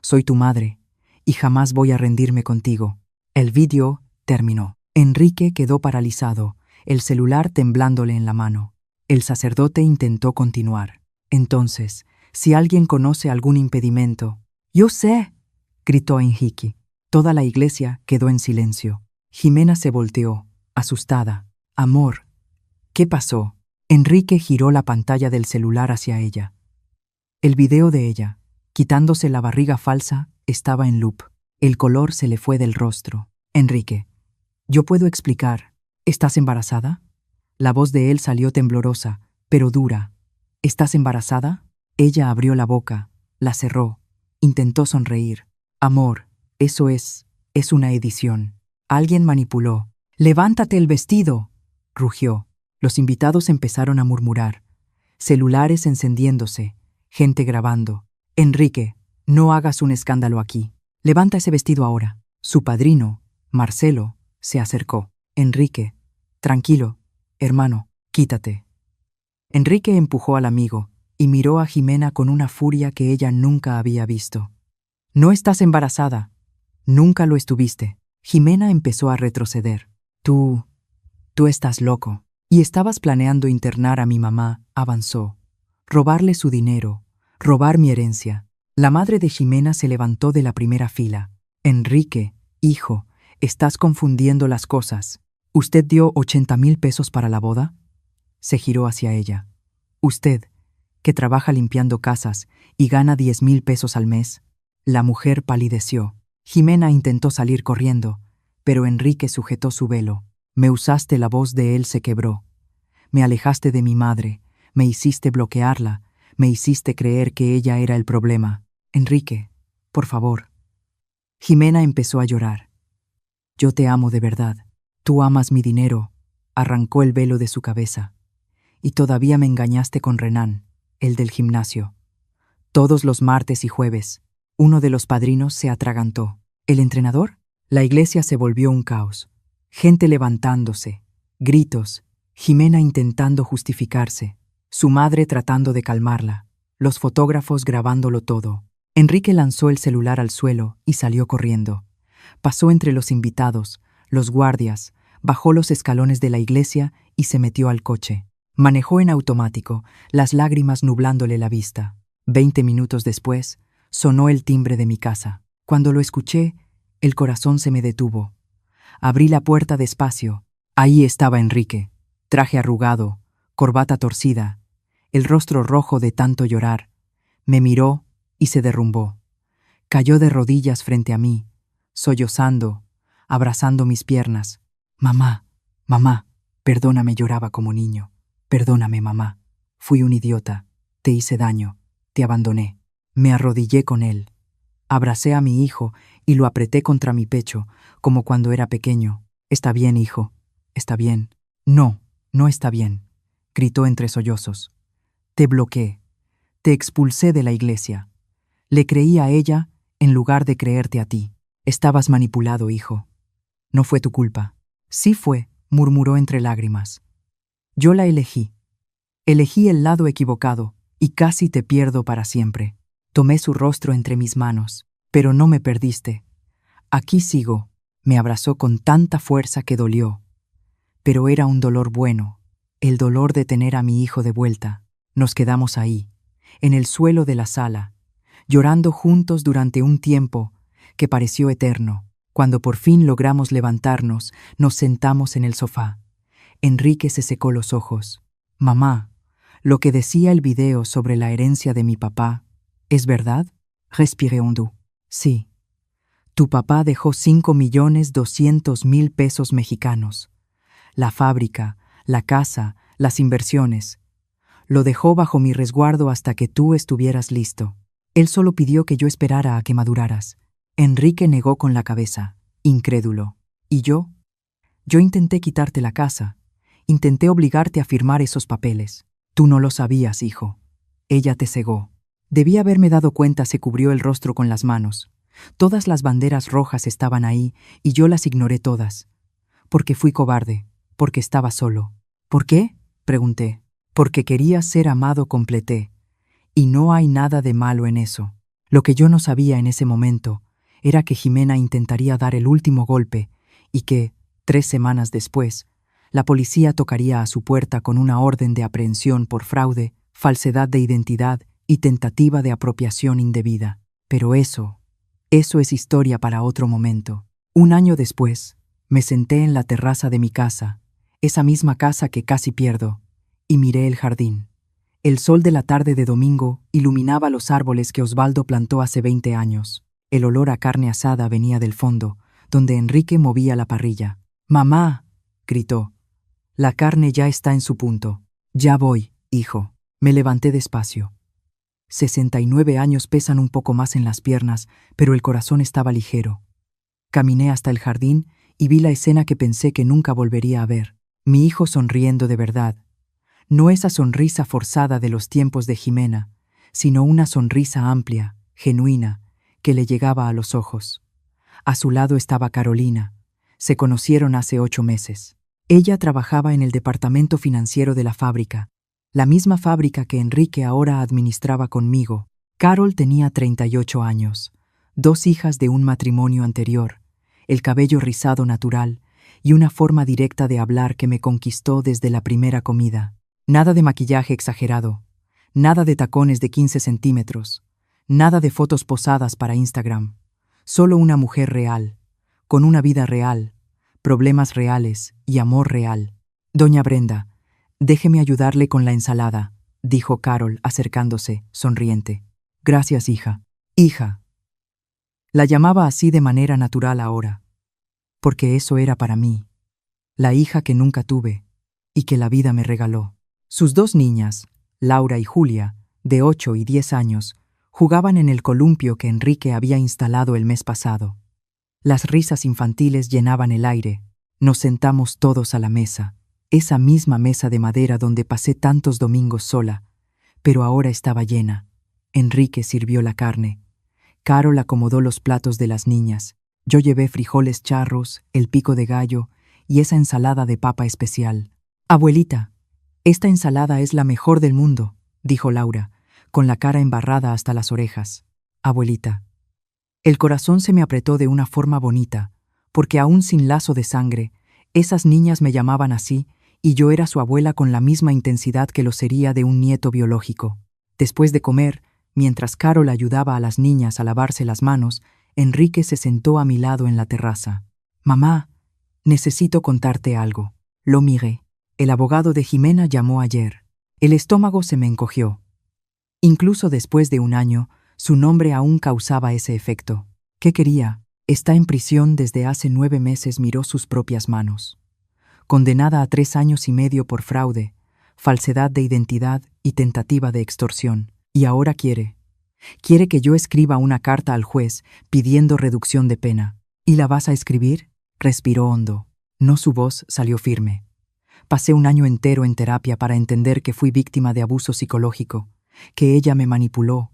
Soy tu madre, y jamás voy a rendirme contigo. El vídeo terminó. Enrique quedó paralizado, el celular temblándole en la mano. El sacerdote intentó continuar. Entonces, si alguien conoce algún impedimento... ¡Yo sé!, gritó Enrique. Toda la iglesia quedó en silencio. Ximena se volteó, asustada. Amor, ¿qué pasó? Enrique giró la pantalla del celular hacia ella. El video de ella, quitándose la barriga falsa, estaba en loop. El color se le fue del rostro. Enrique, yo puedo explicar. ¿Estás embarazada? La voz de él salió temblorosa, pero dura. ¿Estás embarazada? Ella abrió la boca, la cerró, intentó sonreír. Amor, eso es una edición. Alguien manipuló. ¡Levántate el vestido!, rugió. Los invitados empezaron a murmurar. Celulares encendiéndose, gente grabando. Enrique, no hagas un escándalo aquí. Levanta ese vestido ahora. Su padrino, Marcelo, se acercó. Enrique, tranquilo, hermano, quítate. Enrique empujó al amigo y miró a Ximena con una furia que ella nunca había visto. No estás embarazada. Nunca lo estuviste. Ximena empezó a retroceder. Tú estás loco. Y estabas planeando internar a mi mamá, avanzó. Robarle su dinero, robar mi herencia. La madre de Ximena se levantó de la primera fila. Enrique, hijo, estás confundiendo las cosas. ¿Usted dio 80,000 pesos para la boda? Se giró hacia ella. Usted, que trabaja limpiando casas y gana 10,000 pesos al mes. La mujer palideció. Ximena intentó salir corriendo, pero Enrique sujetó su velo. Me usaste, la voz de él se quebró. Me alejaste de mi madre, me hiciste bloquearla, me hiciste creer que ella era el problema. Enrique, por favor. Ximena empezó a llorar. Yo te amo de verdad. Tú amas mi dinero. Arrancó el velo de su cabeza. Y todavía me engañaste con Renan, el del gimnasio. Todos los martes y jueves, uno de los padrinos se atragantó. ¿El entrenador? La iglesia se volvió un caos. Gente levantándose, gritos, Ximena intentando justificarse, su madre tratando de calmarla, los fotógrafos grabándolo todo. Enrique lanzó el celular al suelo y salió corriendo. Pasó entre los invitados, los guardias, bajó los escalones de la iglesia y se metió al coche. Manejó en automático, las lágrimas nublándole la vista. 20 minutos después, sonó el timbre de mi casa. Cuando lo escuché, el corazón se me detuvo. Abrí la puerta despacio. Ahí estaba Enrique, traje arrugado, corbata torcida, el rostro rojo de tanto llorar. Me miró y se derrumbó. Cayó de rodillas frente a mí, sollozando, abrazando mis piernas. Mamá, mamá, perdóname, lloraba como niño. Perdóname, mamá. Fui un idiota. Te hice daño. Te abandoné. Me arrodillé con él. Abracé a mi hijo y lo apreté contra mi pecho, como cuando era pequeño. Está bien, hijo. Está bien. No, no está bien, gritó entre sollozos. Te bloqueé. Te expulsé de la iglesia. Le creí a ella en lugar de creerte a ti. Estabas manipulado, hijo. No fue tu culpa. Sí fue, murmuró entre lágrimas. Yo la elegí. Elegí el lado equivocado y casi te pierdo para siempre. Tomé su rostro entre mis manos, pero no me perdiste. Aquí sigo. Me abrazó con tanta fuerza que dolió. Pero era un dolor bueno, el dolor de tener a mi hijo de vuelta. Nos quedamos ahí, en el suelo de la sala, llorando juntos durante un tiempo que pareció eterno. Cuando por fin logramos levantarnos, nos sentamos en el sofá. Enrique se secó los ojos. Mamá, lo que decía el video sobre la herencia de mi papá, ¿es verdad? Respiré hondo. Sí. Tu papá dejó 5.200.000 pesos mexicanos. La fábrica, la casa, las inversiones. Lo dejó bajo mi resguardo hasta que tú estuvieras listo. Él solo pidió que yo esperara a que maduraras. Enrique negó con la cabeza, incrédulo. ¿Y yo? Yo intenté quitarte la casa. Intenté obligarte a firmar esos papeles. Tú no lo sabías, hijo. Ella te cegó. Debí haberme dado cuenta. Se cubrió el rostro con las manos. Todas las banderas rojas estaban ahí y yo las ignoré todas. Porque fui cobarde, porque estaba solo. ¿Por qué? Pregunté. Porque quería ser amado, completé. Y no hay nada de malo en eso. Lo que yo no sabía en ese momento era que Jimena intentaría dar el último golpe y que, 3 semanas después, la policía tocaría a su puerta con una orden de aprehensión por fraude, falsedad de identidad y tentativa de apropiación indebida. Pero eso es historia para otro momento. Un año después, me senté en la terraza de mi casa, esa misma casa que casi pierdo, y miré el jardín. El sol de la tarde de domingo iluminaba los árboles que Osvaldo plantó hace 20 años. El olor a carne asada venía del fondo, donde Enrique movía la parrilla. «¡Mamá!», gritó. «La carne ya está en su punto». «Ya voy, hijo». Me levanté despacio. 69 años pesan un poco más en las piernas, pero el corazón estaba ligero. Caminé hasta el jardín y vi la escena que pensé que nunca volvería a ver. Mi hijo sonriendo de verdad. No esa sonrisa forzada de los tiempos de Jimena, sino una sonrisa amplia, genuina, que le llegaba a los ojos. A su lado estaba Carolina. Se conocieron hace 8 meses. Ella trabajaba en el departamento financiero de la fábrica, la misma fábrica que Enrique ahora administraba conmigo. Carol tenía 38 años, 2 hijas de un matrimonio anterior, el cabello rizado natural y una forma directa de hablar que me conquistó desde la primera comida. Nada de maquillaje exagerado, nada de tacones de 15 centímetros, nada de fotos posadas para Instagram. Solo una mujer real, con una vida real, problemas reales y amor real. «Doña Brenda, déjeme ayudarle con la ensalada», dijo Carol, acercándose, sonriente. «Gracias, hija». «Hija». La llamaba así de manera natural ahora, porque eso era para mí, la hija que nunca tuve y que la vida me regaló. Sus 2 niñas, Laura y Julia, de 8 y 10 años, jugaban en el columpio que Enrique había instalado el mes pasado. Las risas infantiles llenaban el aire. Nos sentamos todos a la mesa, esa misma mesa de madera donde pasé tantos domingos sola, pero ahora estaba llena. Enrique sirvió la carne. Carol acomodó los platos de las niñas. Yo llevé frijoles charros, el pico de gallo y esa ensalada de papa especial. «Abuelita, esta ensalada es la mejor del mundo», dijo Laura, con la cara embarrada hasta las orejas. «Abuelita». El corazón se me apretó de una forma bonita, porque aún sin lazo de sangre, esas niñas me llamaban así y yo era su abuela con la misma intensidad que lo sería de un nieto biológico. Después de comer, mientras Carol ayudaba a las niñas a lavarse las manos, Enrique se sentó a mi lado en la terraza. «Mamá, necesito contarte algo». Lo miré. El abogado de Jimena llamó ayer. El estómago se me encogió. Incluso después de un año, su nombre aún causaba ese efecto. ¿Qué quería? Está en prisión desde hace 9 meses, miró sus propias manos. Condenada a 3 años y medio por fraude, falsedad de identidad y tentativa de extorsión. Y ahora quiere que yo escriba una carta al juez pidiendo reducción de pena. ¿Y la vas a escribir? Respiró hondo. No, su voz salió firme. Pasé un año entero en terapia para entender que fui víctima de abuso psicológico, que ella me manipuló,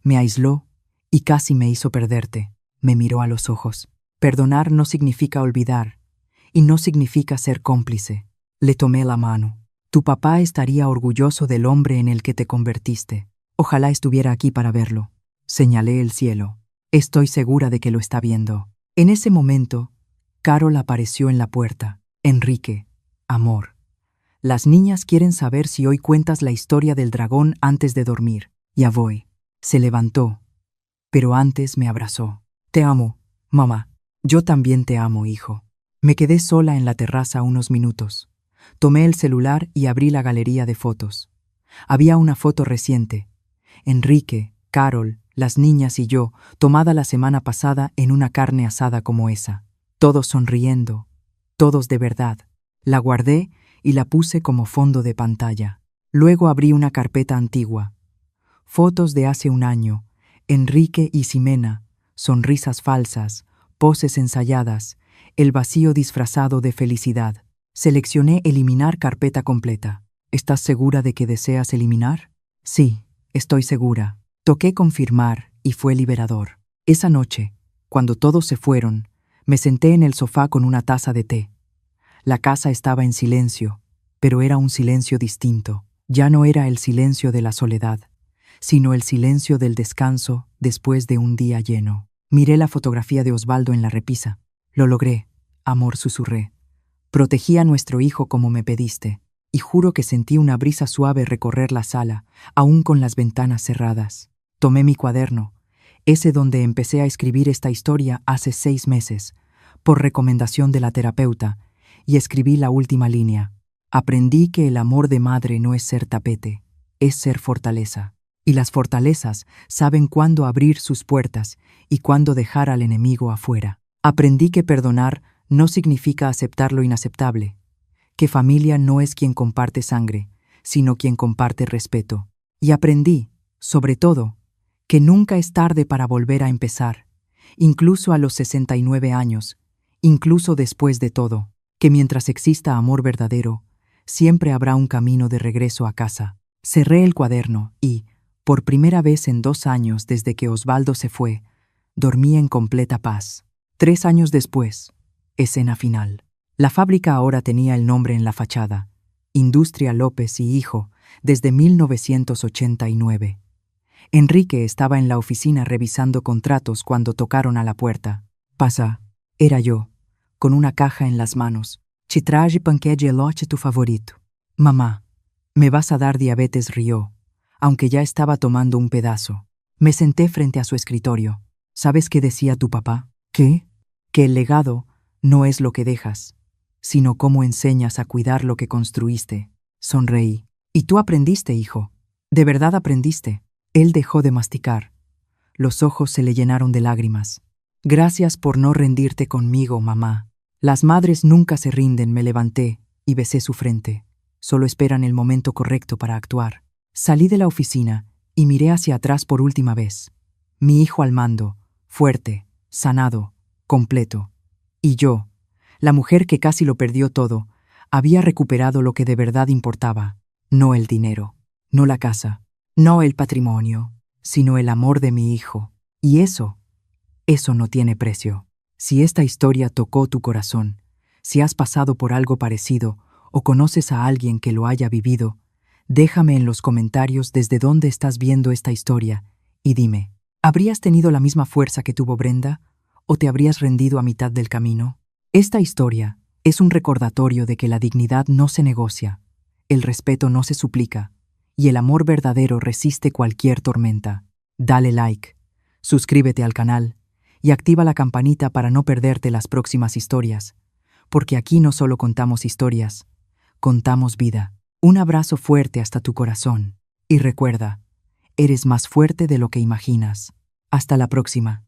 me aisló y casi me hizo perderte. Me miró a los ojos. Perdonar no significa olvidar y no significa ser cómplice. Le tomé la mano. Tu papá estaría orgulloso del hombre en el que te convertiste. Ojalá estuviera aquí para verlo. Señalé el cielo. Estoy segura de que lo está viendo. En ese momento, Carol apareció en la puerta. Enrique, amor. Las niñas quieren saber si hoy cuentas la historia del dragón antes de dormir. Ya voy. Se levantó, pero antes me abrazó. Te amo, mamá. Yo también te amo, hijo. Me quedé sola en la terraza unos minutos. Tomé el celular y abrí la galería de fotos. Había una foto reciente. Enrique, Carol, las niñas y yo, tomada la semana pasada en una carne asada como esa. Todos sonriendo, todos de verdad. La guardé y la puse como fondo de pantalla. Luego abrí una carpeta antigua. Fotos de hace un año. Enrique y Ximena, sonrisas falsas, poses ensayadas, el vacío disfrazado de felicidad. Seleccioné eliminar carpeta completa. ¿Estás segura de que deseas eliminar? Sí, estoy segura. Toqué confirmar y fue liberador. Esa noche, cuando todos se fueron, me senté en el sofá con una taza de té. La casa estaba en silencio, pero era un silencio distinto. Ya no era el silencio de la soledad, sino el silencio del descanso después de un día lleno. Miré la fotografía de Osvaldo en la repisa. Lo logré, amor, susurré. Protegí a nuestro hijo como me pediste, y juro que sentí una brisa suave recorrer la sala, aún con las ventanas cerradas. Tomé mi cuaderno, ese donde empecé a escribir esta historia hace 6 meses, por recomendación de la terapeuta, y escribí la última línea. Aprendí que el amor de madre no es ser tapete, es ser fortaleza. Y las fortalezas saben cuándo abrir sus puertas y cuándo dejar al enemigo afuera. Aprendí que perdonar no significa aceptar lo inaceptable, que familia no es quien comparte sangre, sino quien comparte respeto. Y aprendí, sobre todo, que nunca es tarde para volver a empezar, incluso a los 69 años, incluso después de todo, que mientras exista amor verdadero, siempre habrá un camino de regreso a casa. Cerré el cuaderno y, por primera vez en 2 años desde que Osvaldo se fue, dormí en completa paz. 3 años después, escena final. La fábrica ahora tenía el nombre en la fachada, Industria López y Hijo, desde 1989. Enrique estaba en la oficina revisando contratos cuando tocaron a la puerta. Pasa, era yo, con una caja en las manos. Ci traje panqué de elote tu favorito. Mamá, me vas a dar diabetes, rió, aunque ya estaba tomando un pedazo. Me senté frente a su escritorio. ¿Sabes qué decía tu papá? ¿Qué? Que el legado no es lo que dejas, sino cómo enseñas a cuidar lo que construiste. Sonreí. Y tú aprendiste, hijo. ¿De verdad aprendiste? Él dejó de masticar. Los ojos se le llenaron de lágrimas. Gracias por no rendirte conmigo, mamá. Las madres nunca se rinden, me levanté y besé su frente. Solo esperan el momento correcto para actuar. Salí de la oficina y miré hacia atrás por última vez. Mi hijo al mando, fuerte, sanado, completo. Y yo, la mujer que casi lo perdió todo, había recuperado lo que de verdad importaba. No el dinero, no la casa, no el patrimonio, sino el amor de mi hijo. Y eso no tiene precio. Si esta historia tocó tu corazón, si has pasado por algo parecido o conoces a alguien que lo haya vivido, déjame en los comentarios desde dónde estás viendo esta historia y dime, ¿habrías tenido la misma fuerza que tuvo Brenda o te habrías rendido a mitad del camino? Esta historia es un recordatorio de que la dignidad no se negocia, el respeto no se suplica y el amor verdadero resiste cualquier tormenta. Dale like, suscríbete al canal y activa la campanita para no perderte las próximas historias, porque aquí no solo contamos historias, contamos vida. Un abrazo fuerte hasta tu corazón y recuerda, eres más fuerte de lo que imaginas. Hasta la próxima.